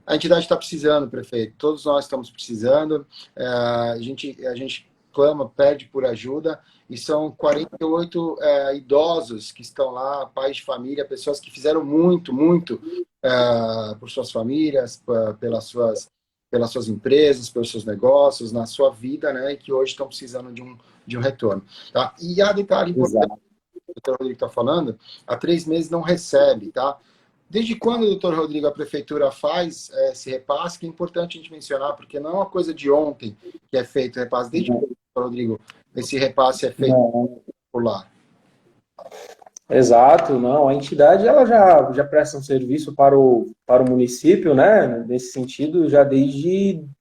A entidade está precisando, prefeito, todos nós estamos precisando, a gente clama, pede por ajuda, e são 48 idosos que estão lá, pais de família, pessoas que fizeram muito, muito por suas famílias, pelas suas empresas, pelos seus negócios, na sua vida, né, e que hoje estão precisando de um retorno. Tá? E há detalhe importante, que o doutor Rodrigo está falando, há 3 meses não recebe, tá? Desde quando, doutor Rodrigo, a prefeitura faz esse repasse, que é importante a gente mencionar, porque não é uma coisa de ontem que é feito o repasse, desde quando, doutor Rodrigo, esse repasse é feito por lá? Exato, não. A entidade ela já presta um serviço para o município, né? Nesse sentido, já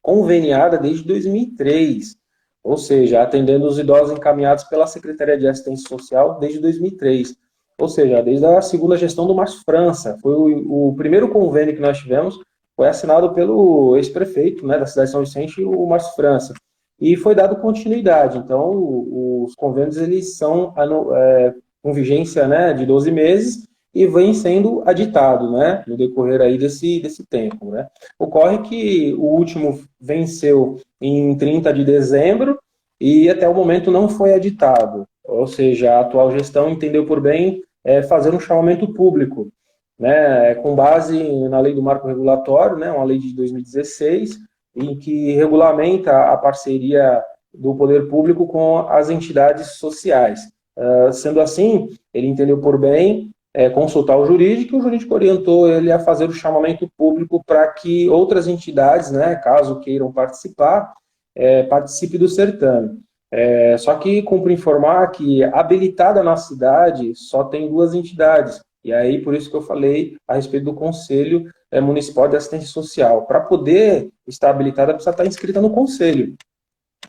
conveniada desde 2003, ou seja, atendendo os idosos encaminhados pela Secretaria de Assistência Social desde 2003, ou seja, desde a segunda gestão do Márcio França. Foi o primeiro convênio que nós tivemos, foi assinado pelo ex-prefeito, né, da cidade de São Vicente, o Márcio França, e foi dado continuidade. Então, os convênios eles são com vigência, né, de 12 meses e vem sendo aditado, né, no decorrer aí desse tempo, né. Ocorre que o último venceu em 30 de dezembro e até o momento não foi aditado, ou seja, a atual gestão entendeu por bem fazer um chamamento público, né, com base na lei do marco regulatório, né, uma lei de 2016, em que regulamenta a parceria do poder público com as entidades sociais. Sendo assim, ele entendeu por bem consultar o jurídico orientou ele a fazer o chamamento público para que outras entidades, né, caso queiram participar, participe do certame. Só que cumpre informar que habilitada na cidade só tem 2 entidades, e aí por isso que eu falei a respeito do Conselho Municipal de Assistência Social. Para poder estar habilitada, precisa estar inscrita no Conselho.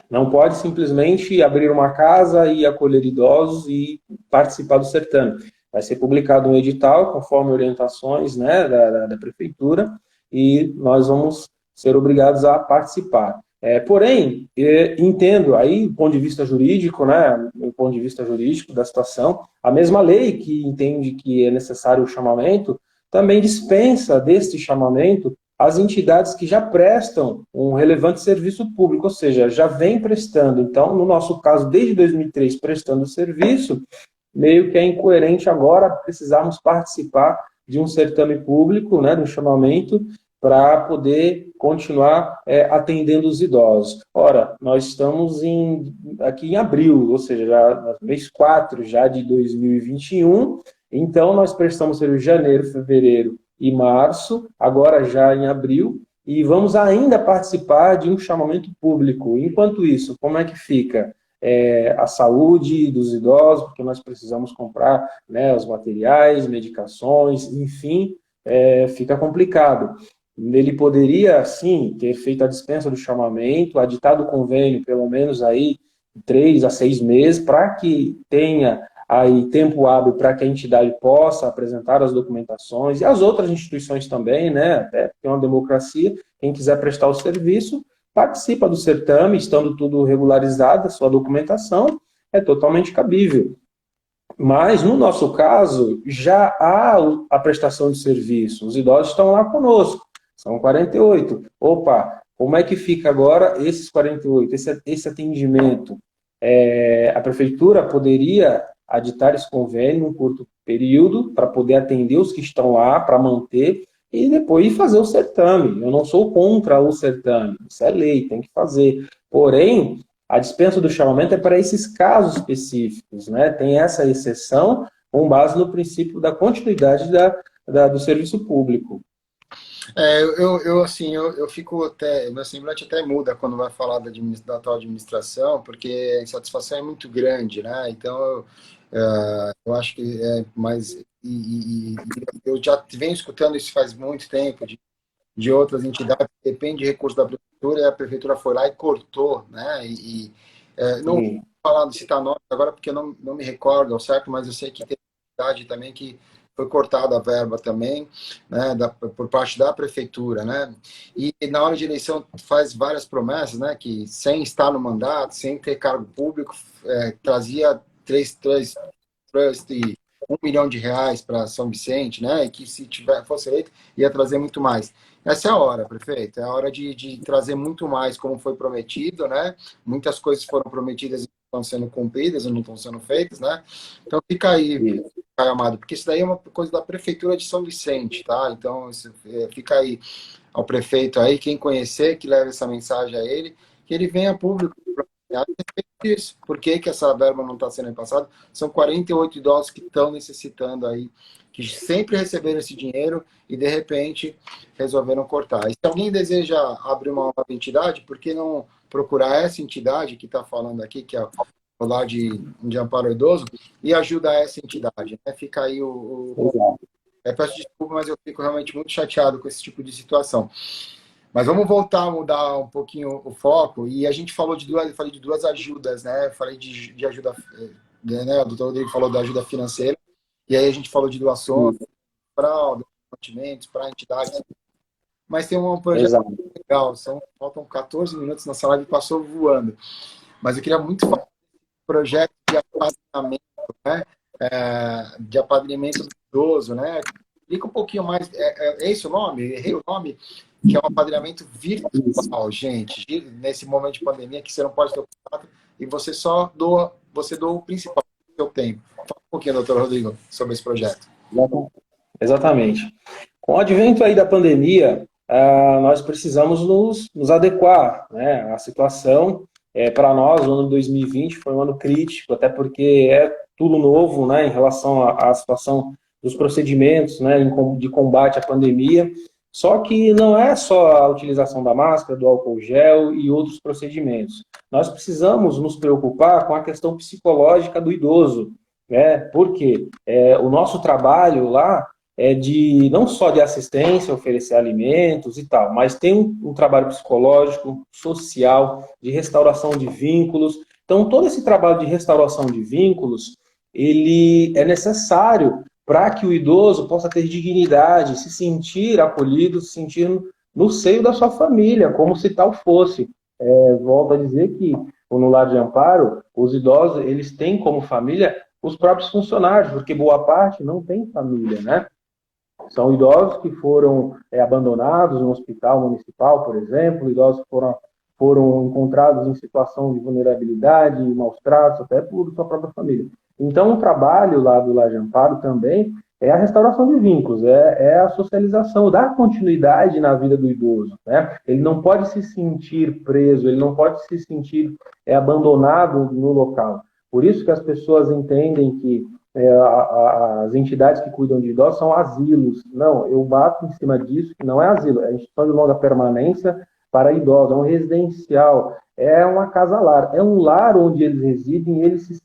Não pode simplesmente abrir uma casa e acolher idosos e participar do certame. Vai ser publicado um edital, conforme orientações, né, da prefeitura, e nós vamos ser obrigados a participar. Porém, entendo aí, do ponto de vista jurídico, né, do ponto de vista jurídico da situação, a mesma lei que entende que é necessário o chamamento, também dispensa deste chamamento as entidades que já prestam um relevante serviço público, ou seja, já vem prestando. Então, no nosso caso, desde 2003, prestando serviço, meio que é incoerente agora precisarmos participar de um certame público, né, de um chamamento, para poder continuar atendendo os idosos. Ora, nós estamos aqui em abril, ou seja, já, mês 4 já de 2021, então nós prestamos serviço em janeiro, fevereiro e março, agora já em abril, e vamos ainda participar de um chamamento público. Enquanto isso, como é que fica a saúde dos idosos, porque nós precisamos comprar, né, os materiais, medicações, enfim, fica complicado. Ele poderia, sim, ter feito a dispensa do chamamento, aditado o convênio, pelo menos aí 3 a 6 meses, para que tenha aí tempo hábil para que a entidade possa apresentar as documentações, e as outras instituições também, né, até porque é uma democracia, quem quiser prestar o serviço, participa do certame, estando tudo regularizado, a sua documentação, é totalmente cabível. Mas, no nosso caso, já há a prestação de serviço, os idosos estão lá conosco, são 48. Opa, como é que fica agora esses 48, esse atendimento? A prefeitura poderia aditar esse convênio num curto período para poder atender os que estão lá, para manter, e depois fazer o certame. Eu não sou contra o certame, isso é lei, tem que fazer. Porém, a dispensa do chamamento é para esses casos específicos, né? Tem essa exceção com base no princípio da continuidade do serviço público. Assim, eu fico até, meu semblante até muda quando vai falar da atual administração, porque a insatisfação é muito grande, né? Então, eu acho que é mais. E eu já venho escutando isso faz muito tempo, de outras entidades, que depende de recursos da prefeitura, e a prefeitura foi lá e cortou, né? Não vou Sim, falar de citar nomes agora, porque eu não me recordo ao certo, mas eu sei que tem entidade também que foi cortada a verba também, né, por parte da prefeitura, né? E na hora de eleição faz várias promessas, né, que sem estar no mandato, sem ter cargo público, trazia três, 1 milhão de reais para São Vicente, né? E que se fosse eleito, ia trazer muito mais. Essa é a hora, prefeito. É a hora de trazer muito mais, como foi prometido, né? Muitas coisas foram prometidas e não estão sendo cumpridas e não estão sendo feitas, né? Então fica aí, isso. Caio Amado, porque isso daí é uma coisa da prefeitura de São Vicente, tá? Então fica aí ao prefeito aí, quem conhecer, que leve essa mensagem a ele, que ele venha a público a respeito disso. Por que que essa verba não está sendo repassada? São 48 idosos que estão necessitando aí, que sempre receberam esse dinheiro e, de repente, resolveram cortar. E se alguém deseja abrir uma nova entidade, por que não procurar essa entidade que está falando aqui, que é o Lar de Amparo ao Idoso, e ajudar essa entidade, né? Fica aí Exato. peço desculpa, mas eu fico realmente muito chateado com esse tipo de situação. Mas vamos voltar a mudar um pouquinho o foco. E a gente falou eu falei de duas ajudas, né? Eu falei de ajuda, né? O doutor Rodrigo falou da ajuda financeira. E aí a gente falou de doações, Isso. para mantimentos, para entidades. Mas tem um projeto Exato. legal. Faltam 14 minutos, nossa live passou voando. Mas eu queria muito falar do projeto de apadrinhamento, né? De apadrinhamento do idoso, né? Explica um pouquinho mais. É esse o nome? Errei o nome? Que é um apadrinhamento Isso. virtual, gente. Nesse momento de pandemia que você não pode ter o contato e você só doa, você doa o principal, o seu tempo. Fala um pouquinho, doutor Rodrigo, sobre esse projeto. Exatamente. Com o advento aí da pandemia, nós precisamos nos adequar, né, à situação. Para nós, o ano de 2020 foi um ano crítico, até porque é tudo novo, né, em relação à situação dos procedimentos, né, de combate à pandemia. Só que não é só a utilização da máscara, do álcool gel e outros procedimentos. Nós precisamos nos preocupar com a questão psicológica do idoso, né? Porque o nosso trabalho lá de não só de assistência, oferecer alimentos e tal, mas tem um trabalho psicológico, social, de restauração de vínculos. Então, todo esse trabalho de restauração de vínculos, ele é necessário para que o idoso possa ter dignidade, se sentir acolhido, se sentir no seio da sua família, como se tal fosse. Volto a dizer que no Lar de Amparo, os idosos, eles têm como família os próprios funcionários, porque boa parte não tem família, né? São idosos que foram abandonados no hospital municipal, por exemplo, idosos que foram encontrados em situação de vulnerabilidade, maus tratos, até por sua própria família. Então, o trabalho lá do Lar de Amparo também é a restauração de vínculos, é a socialização, dar continuidade na vida do idoso, né? Ele não pode se sentir preso, ele não pode se sentir abandonado no local. Por isso que as pessoas entendem que as entidades que cuidam de idosos são asilos. Não, eu bato em cima disso, que não é asilo, é instituição de longa permanência para idosos, é um residencial, é uma casa-lar, é um lar onde eles residem e eles se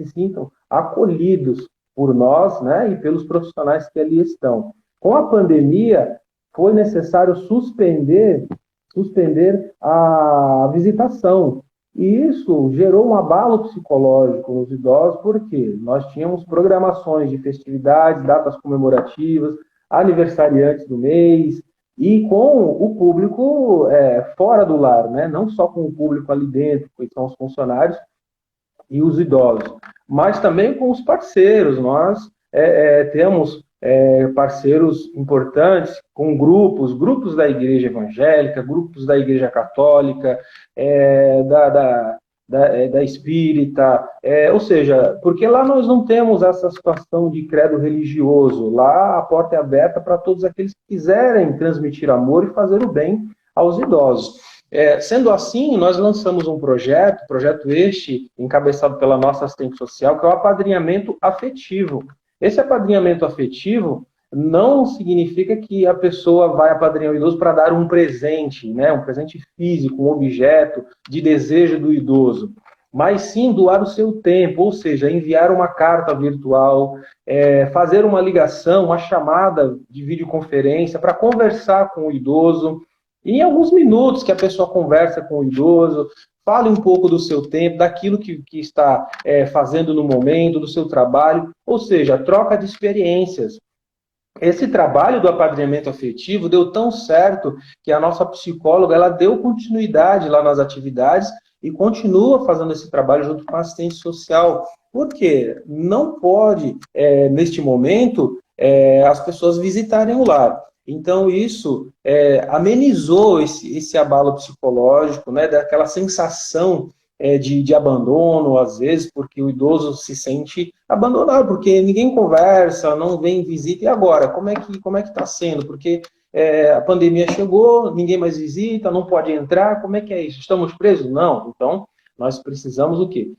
sintam acolhidos por nós, né, e pelos profissionais que ali estão. Com a pandemia, foi necessário suspender a visitação, e isso gerou um abalo psicológico nos idosos, porque nós tínhamos programações de festividades, datas comemorativas, aniversariantes do mês, e com o público fora do lar, né? Não só com o público ali dentro, que são os funcionários e os idosos, mas também com os parceiros. Nós temos parceiros importantes com grupos da igreja evangélica, grupos da igreja católica, da espírita, ou seja, porque lá nós não temos essa situação de credo religioso, lá a porta é aberta para todos aqueles que quiserem transmitir amor e fazer o bem aos idosos. Sendo assim, nós lançamos um projeto este, encabeçado pela nossa assistente social, que é o apadrinhamento afetivo. Esse apadrinhamento afetivo, não significa que a pessoa vai apadrinhar o idoso para dar um presente, né? Um presente físico, um objeto de desejo do idoso, mas sim doar o seu tempo, ou seja, enviar uma carta virtual, fazer uma ligação, uma chamada de videoconferência para conversar com o idoso. E em alguns minutos que a pessoa conversa com o idoso, fale um pouco do seu tempo, daquilo que está fazendo no momento, do seu trabalho, ou seja, troca de experiências. Esse trabalho do apadrinhamento afetivo deu tão certo que a nossa psicóloga ela deu continuidade lá nas atividades e continua fazendo esse trabalho junto com a assistente social. Porque não pode, neste momento, as pessoas visitarem o lar. Então, isso amenizou esse abalo psicológico, né, daquela sensação de abandono, às vezes, porque o idoso se sente abandonado, porque ninguém conversa, não vem visita. E agora? Como é que está sendo? Porque a pandemia chegou, ninguém mais visita, não pode entrar, como é que é isso? Estamos presos? Não. Então, nós precisamos o quê?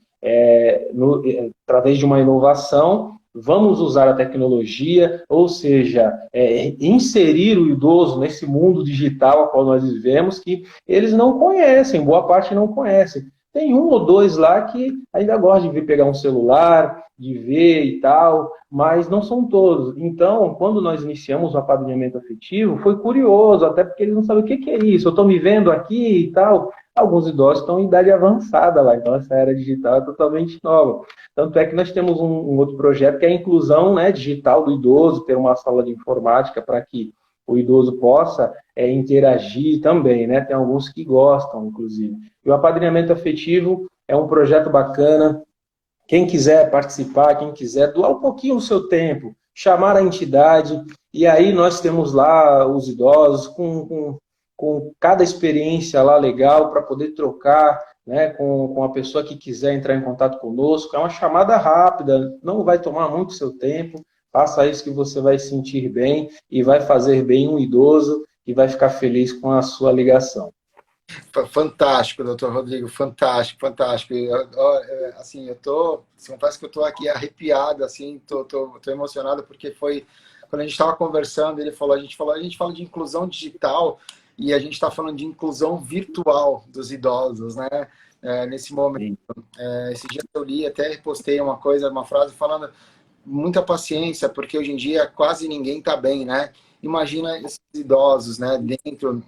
Através de uma inovação, vamos usar a tecnologia, ou seja, inserir o idoso nesse mundo digital a qual nós vivemos, que eles não conhecem, boa parte não conhece. Tem um ou dois lá que ainda gostam de vir pegar um celular, de ver e tal, mas não são todos. Então, quando nós iniciamos o apadrinhamento afetivo, foi curioso, até porque eles não sabem o que é isso. Eu estou me vendo aqui e tal. Alguns idosos estão em idade avançada lá, então essa era digital é totalmente nova. Tanto é que nós temos um outro projeto que é a inclusão, né, digital do idoso, ter uma sala de informática para que o idoso possa interagir também, né? Tem alguns que gostam, inclusive. E o apadrinhamento afetivo é um projeto bacana. Quem quiser participar, quem quiser doar um pouquinho do seu tempo, chamar a entidade, e aí nós temos lá os idosos com cada experiência lá legal para poder trocar, né, com a pessoa que quiser entrar em contato conosco. É uma chamada rápida, não vai tomar muito seu tempo. Faça isso que você vai se sentir bem e vai fazer bem um idoso e vai ficar feliz com a sua ligação. Fantástico, doutor Rodrigo, fantástico, fantástico. Assim, confesso que eu estou aqui arrepiado, assim, tô emocionado porque foi quando a gente estava conversando, a gente fala de inclusão digital e a gente está falando de inclusão virtual dos idosos, né? Nesse momento, esse dia eu li, até repostei uma frase falando muita paciência, porque hoje em dia quase ninguém está bem, né? Imagina esses idosos, né, dentro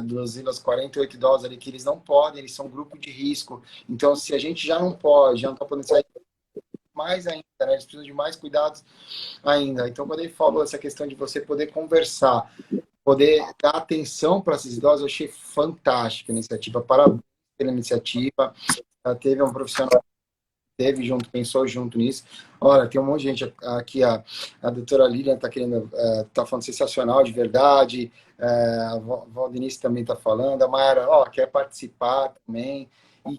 dos 48 idosos ali, que eles não podem, eles são um grupo de risco. Então, se a gente já não pode, já não está podendo sair mais ainda, né, eles precisam de mais cuidados ainda. Então, quando ele falou essa questão de você poder conversar, poder dar atenção para esses idosos, eu achei fantástica a iniciativa. Parabéns pela iniciativa. Teve um profissional pensou junto nisso. Olha, tem um monte de gente aqui, a doutora Lilian tá falando sensacional, de verdade, a Valdenice também está falando, a Mayara, quer participar também. E,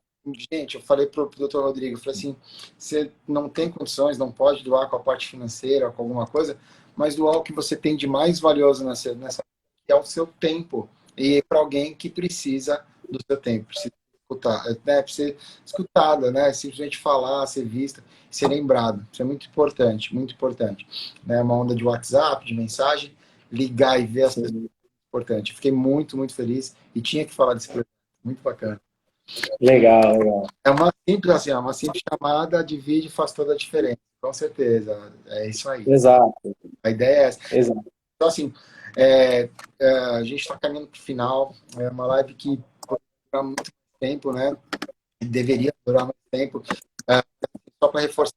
gente, eu falei pro doutor Rodrigo, eu falei assim, você não tem condições, não pode doar com a parte financeira, com alguma coisa, mas doar o que você tem de mais valioso nessa que é o seu tempo, e para alguém que precisa do seu tempo, precisa escutar, né, ser escutada, né, simplesmente falar, ser vista, ser lembrado. Isso é muito importante. Né, uma onda de WhatsApp, de mensagem, ligar e ver as pessoas é importante. Fiquei muito, muito feliz e tinha que falar desse projeto. Muito bacana. Legal, legal. Uma simples chamada de vídeo faz toda a diferença. Com certeza. É isso aí. Exato. A ideia é essa. Exato. Então, assim, a gente está caminhando para o final. É uma live que durar muito tempo, né? Deveria durar muito tempo. Só para reforçar,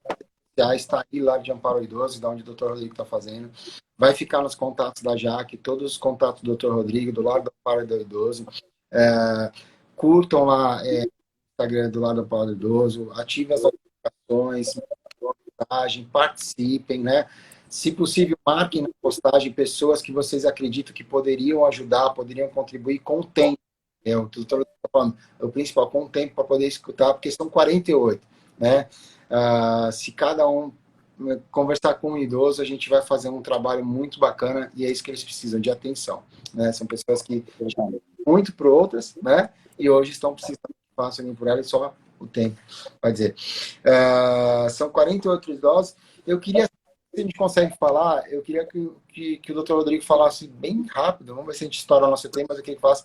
está aí lá de Amparo ao Idoso, da onde o Dr. Rodrigo está fazendo. Vai ficar nos contatos da Jaque, todos os contatos do Dr. Rodrigo, do lado do Amparo ao Idoso. Curtam lá o Instagram do lado do Amparo ao Idoso, ativem as notificações, participem, né? Se possível, marquem na postagem pessoas que vocês acreditam que poderiam ajudar, poderiam contribuir com o tempo. O doutor está falando, o principal, com o tempo para poder escutar, porque são 48, né? Se cada um conversar com um idoso, a gente vai fazer um trabalho muito bacana e é isso que eles precisam, de atenção, né? São pessoas que muito por outras, né? E hoje estão precisando que façam por elas, só o tempo, vai dizer. São 48 idosos. Eu queria a gente consegue falar, eu queria que o Dr. Rodrigo falasse bem rápido, vamos ver se a gente estoura o nosso tempo, mas eu queria que falasse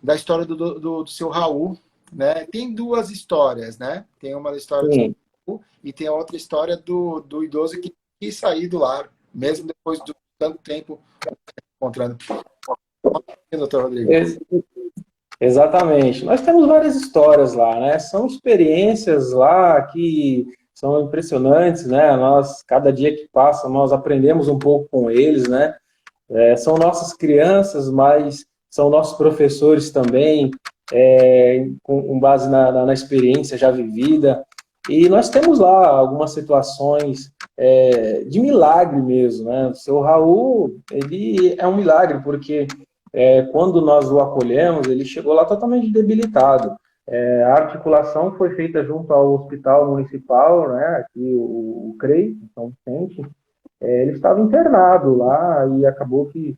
da história do seu Raul, né? Tem duas histórias, né? Tem uma da história do seu Sim. Raul e tem a outra história do idoso que quis sair do lar, mesmo depois de tanto tempo encontrando. Doutor Rodrigo. Ex- Exatamente. Nós temos várias histórias lá, né? São experiências lá que são impressionantes, né? Nós, cada dia que passa, nós aprendemos um pouco com eles, né? São nossas crianças, mas são nossos professores também, com base na experiência já vivida. E nós temos lá algumas situações de milagre mesmo, né? O seu Raul, ele é um milagre, porque quando nós o acolhemos, ele chegou lá totalmente debilitado. A articulação foi feita junto ao Hospital Municipal, né? Aqui o CREI, São Vicente. Ele estava internado lá e acabou que,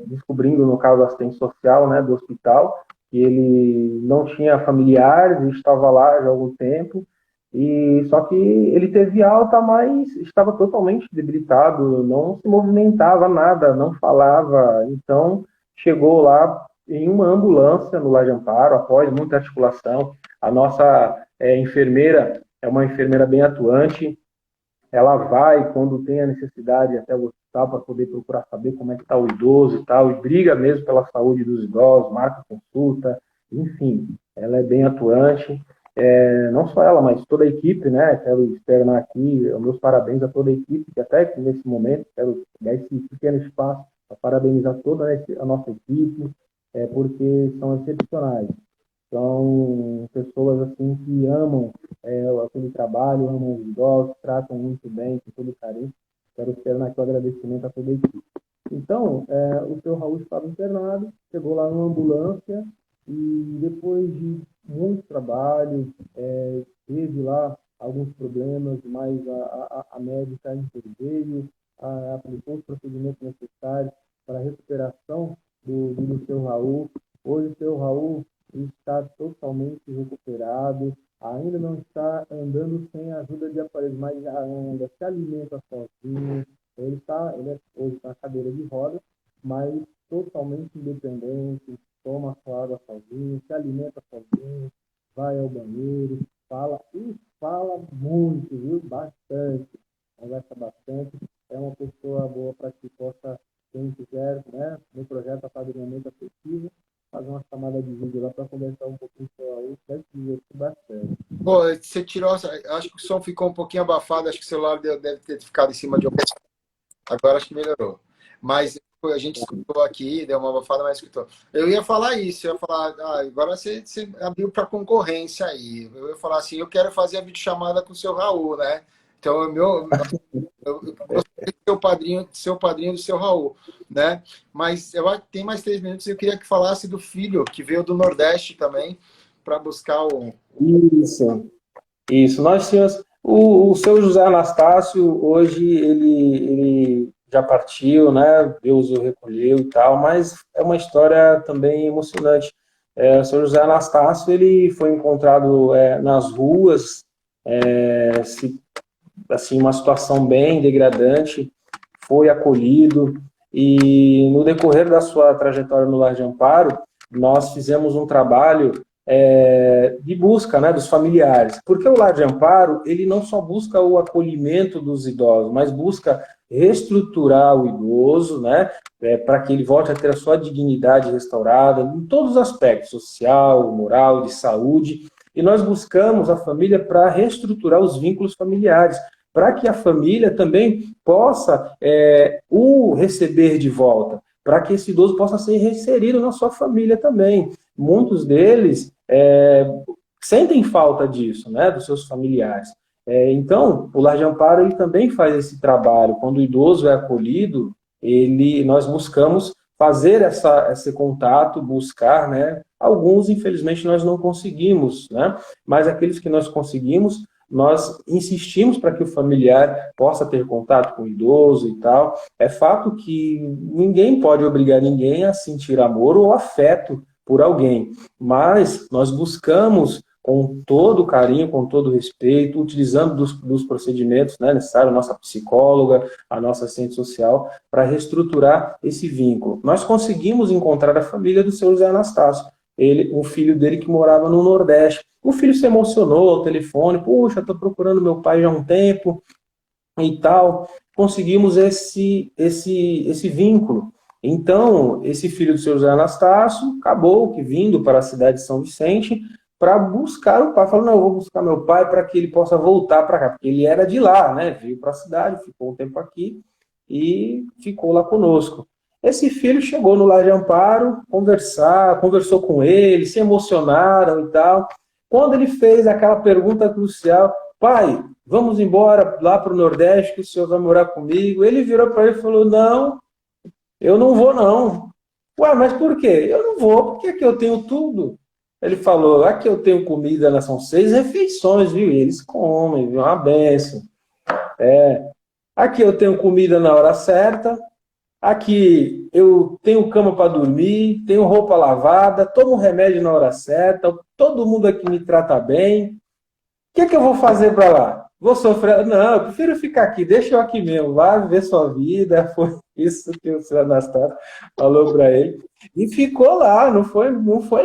descobrindo, no caso, assistente social, né, do hospital, que ele não tinha familiares, estava lá já há algum tempo, e só que ele teve alta, mas estava totalmente debilitado, não se movimentava nada, não falava, então chegou lá em uma ambulância no Lar de Amparo, após muita articulação. A nossa enfermeira é uma enfermeira bem atuante, ela vai, quando tem a necessidade, até o hospital para poder procurar saber como é que está o idoso e tal, e briga mesmo pela saúde dos idosos, marca consulta, enfim, ela é bem atuante. Não só ela, mas toda a equipe, né? Quero externar aqui os meus parabéns a toda a equipe, que até que nesse momento quero dar esse pequeno espaço para parabenizar toda a nossa equipe, porque são excepcionais. São pessoas assim que amam aquele trabalho, amam os idosos, tratam muito bem, com todo carinho. Quero externar aqui o agradecimento a toda a equipe. Então, o seu Raul estava internado, chegou lá numa ambulância e depois de muito trabalho, teve lá alguns problemas, mas a médica interveio, aplicou os procedimentos necessários para a recuperação do seu Raul. Hoje o seu Raul está totalmente recuperado, ainda não está andando sem a ajuda de aparelhos, mas já anda, se alimenta sozinho. Ele é hoje na cadeira de rodas, mas totalmente independente, toma sua água sozinho, se alimenta sozinho, vai ao banheiro, fala e fala muito, viu? Bastante, conversa bastante. É uma pessoa boa para que possa, quem quiser, né, no projeto Apadrinhamento Afetivo, fazer uma chamada de vídeo lá para conversar um pouquinho com o Raul, deve se divertir bastante. Pô, você tirou, acho que o som ficou um pouquinho abafado, acho que o celular deve ter ficado em cima de algum. Agora acho que melhorou. Mas a gente escutou aqui, deu uma abafada, mas escutou. Eu ia falar isso, eu ia falar, agora você abriu para concorrência aí. Eu ia falar assim, eu quero fazer a videochamada com o seu Raul, né? Então, eu gostaria de ser o padrinho do seu Raul, né? Mas eu acho que tem mais 3 minutos e eu queria que falasse do filho, que veio do Nordeste também, para buscar o... Isso. Nós tínhamos... O seu José Anastácio, hoje, ele já partiu, né? Deus o recolheu e tal, mas é uma história também emocionante. O seu José Anastácio, ele foi encontrado nas ruas, assim, uma situação bem degradante, foi acolhido, e no decorrer da sua trajetória no Lar de Amparo, nós fizemos um trabalho de busca, né, dos familiares, porque o Lar de Amparo, ele não só busca o acolhimento dos idosos, mas busca reestruturar o idoso, né, para que ele volte a ter a sua dignidade restaurada, em todos os aspectos, social, moral, de saúde, e nós buscamos a família para reestruturar os vínculos familiares, para que a família também possa o receber de volta, para que esse idoso possa ser reinserido na sua família também. Muitos deles sentem falta disso, né, dos seus familiares. Então, o Lar de Amparo ele também faz esse trabalho. Quando o idoso é acolhido, nós buscamos fazer esse contato, buscar, né? Alguns, infelizmente, nós não conseguimos, né? Mas aqueles que nós conseguimos, nós insistimos para que o familiar possa ter contato com o idoso e tal. É fato que ninguém pode obrigar ninguém a sentir amor ou afeto por alguém, mas nós buscamos com todo carinho, com todo respeito, utilizando dos procedimentos, né, necessários, a nossa psicóloga, a nossa assistente social, para reestruturar esse vínculo. Nós conseguimos encontrar a família do seu José Anastácio, o filho dele que morava no Nordeste. O filho se emocionou ao telefone, puxa, estou procurando meu pai já há um tempo e tal. Conseguimos esse vínculo. Então, esse filho do seu José Anastácio acabou que vindo para a cidade de São Vicente para buscar o pai. Falou, não, eu vou buscar meu pai para que ele possa voltar para cá, porque ele era de lá, né? Veio para a cidade, ficou um tempo aqui e ficou lá conosco. Esse filho chegou no Lar de Amparo, conversou com ele, se emocionaram e tal. Quando ele fez aquela pergunta crucial, pai, vamos embora lá para o Nordeste, que o senhor vai morar comigo. Ele virou para ele e falou, não, eu não vou não. Ué, mas por quê? Eu não vou, porque aqui eu tenho tudo. Ele falou, aqui eu tenho comida, são 6 refeições, viu? E eles comem, viu? Uma benção. Aqui eu tenho comida na hora certa, aqui eu tenho cama para dormir, tenho roupa lavada, tomo remédio na hora certa, todo mundo aqui me trata bem. O que eu vou fazer para lá? Vou sofrer? Não, eu prefiro ficar aqui, deixa eu aqui mesmo, vá viver sua vida. Foi isso que o senhor Anastácio falou para ele. E ficou lá, não foi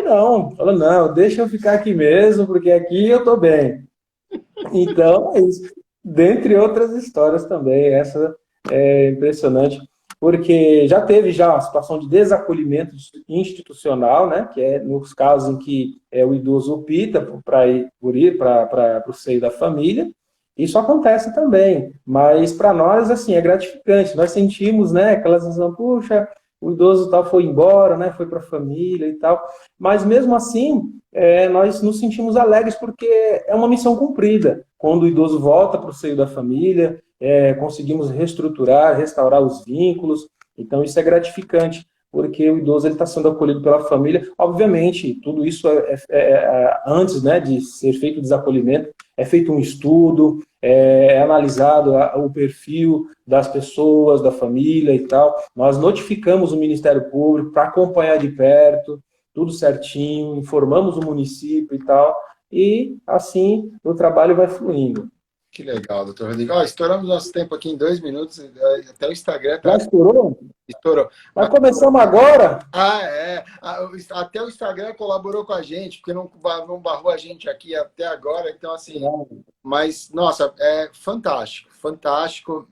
não. Falou, não, deixa eu ficar aqui mesmo, porque aqui eu estou bem. Então, é isso. Dentre outras histórias também, essa é impressionante, porque já teve a situação de desacolhimento institucional, né, que é nos casos em que o idoso opta por ir para o seio da família. Isso acontece também, mas para nós, assim, é gratificante. Nós sentimos, né, aquela sensação, puxa, o idoso tal foi embora, né, foi para a família e tal, mas mesmo assim, nós nos sentimos alegres porque é uma missão cumprida. Quando o idoso volta para o seio da família, conseguimos reestruturar, restaurar os vínculos, então isso é gratificante, porque o idoso está sendo acolhido pela família. Obviamente, tudo isso antes, né, de ser feito o desacolhimento, é feito um estudo, é analisado o perfil das pessoas, da família e tal. Nós notificamos o Ministério Público para acompanhar de perto, tudo certinho, informamos o município e tal, e assim o trabalho vai fluindo. Que legal, doutor Rodrigo. Estouramos nosso tempo aqui em 2 minutos, até o Instagram Já estourou? Estourou. Mas começamos agora? Até o Instagram colaborou com a gente, porque não barrou a gente aqui até agora, então assim, mas, nossa, é fantástico, fantástico.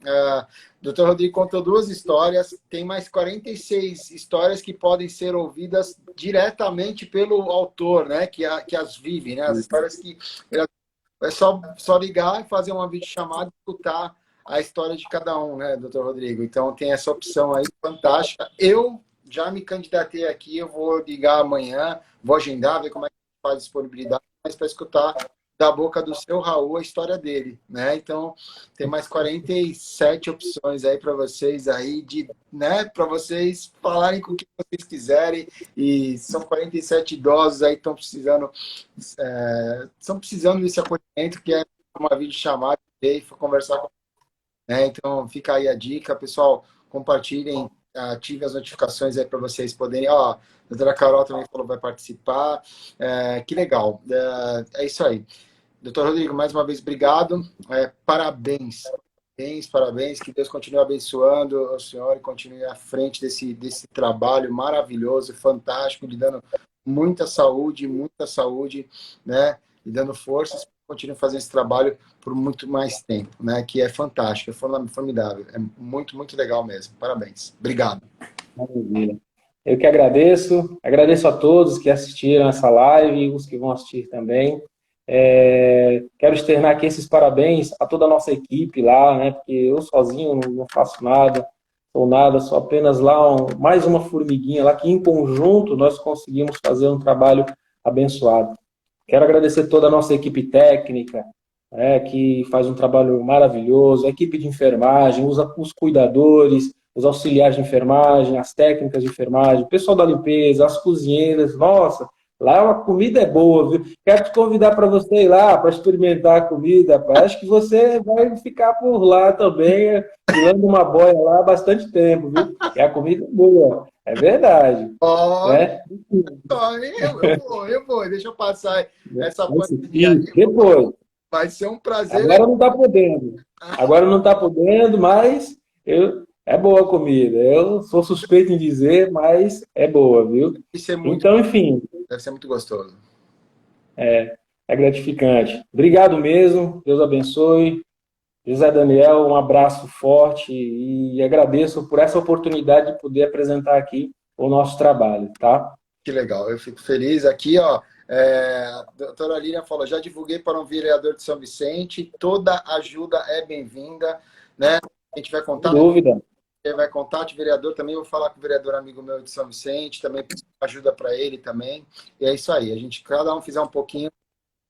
Doutor Rodrigo contou 2 histórias, tem mais 46 histórias que podem ser ouvidas diretamente pelo autor, né, que as vive, né, as histórias que... É só ligar e fazer uma videochamada e escutar a história de cada um, né, doutor Rodrigo? Então tem essa opção aí fantástica. Eu já me candidatei aqui, eu vou ligar amanhã, vou agendar, ver como é que faz disponibilidade, mas para escutar da boca do seu Raul a história dele, né? Então tem mais 47 opções aí para vocês aí né, para vocês falarem com o que vocês quiserem, e são 47 idosos aí que estão precisando desse acolhimento, que é uma videochamada e conversar com, né? Então fica aí a dica, pessoal, compartilhem, ative as notificações aí para vocês poderem. A doutora Carol também falou que vai participar. Que legal. É isso aí. Doutor Rodrigo, mais uma vez, obrigado. Parabéns. Parabéns. Que Deus continue abençoando o senhor e continue à frente desse trabalho maravilhoso, fantástico, lhe dando muita saúde, né? E dando forças. Continue fazendo esse trabalho por muito mais tempo, né? Que é fantástico, é formidável. É muito, muito legal mesmo. Parabéns. Obrigado. Maravilha. Eu que agradeço a todos que assistiram essa live e os que vão assistir também. Quero externar aqui esses parabéns a toda a nossa equipe lá, né? Porque eu sozinho não faço nada, sou apenas lá mais uma formiguinha lá, que em conjunto nós conseguimos fazer um trabalho abençoado. Quero agradecer toda a nossa equipe técnica, que faz um trabalho maravilhoso, a equipe de enfermagem, os cuidadores, os auxiliares de enfermagem, as técnicas de enfermagem, o pessoal da limpeza, as cozinheiras. Nossa, lá a comida é boa, viu? Quero te convidar para você ir lá, para experimentar a comida, rapaz. Acho que você vai ficar por lá também, tirando uma boia lá há bastante tempo, viu? E a comida é boa. É verdade. Ó, Né? ó, eu vou, deixa eu passar essa pandemia Isso, aí. depois. Vai ser um prazer. Agora não está podendo. Agora não está podendo, mas é boa a comida. Eu sou suspeito em dizer, mas é boa, viu? Isso é muito, Então, enfim, deve ser muito gostoso. é gratificante. Obrigado mesmo. Deus abençoe. José Daniel, um abraço forte e agradeço por essa oportunidade de poder apresentar aqui o nosso trabalho, tá? Que legal, eu fico feliz aqui, ó. A doutora Lilian falou: já divulguei para um vereador de São Vicente, toda ajuda é bem-vinda, né? A gente vai Sem contar, dúvida. vai contato de vereador também, vou falar com o vereador amigo meu de São Vicente, também ajuda para ele também. E é isso aí, a gente, cada um fizer um pouquinho,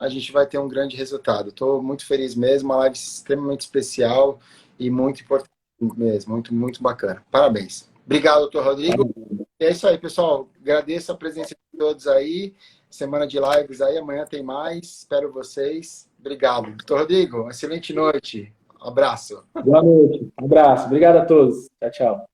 a gente vai ter um grande resultado. Estou muito feliz mesmo, uma live extremamente especial e muito importante mesmo, muito, muito bacana. Parabéns. Obrigado, doutor Rodrigo. E é isso aí, pessoal. Agradeço a presença de todos aí. Semana de lives aí, amanhã tem mais. Espero vocês. Obrigado. Doutor Rodrigo, excelente noite. Abraço. Boa noite. Um abraço. Obrigado a todos. Tchau, tchau.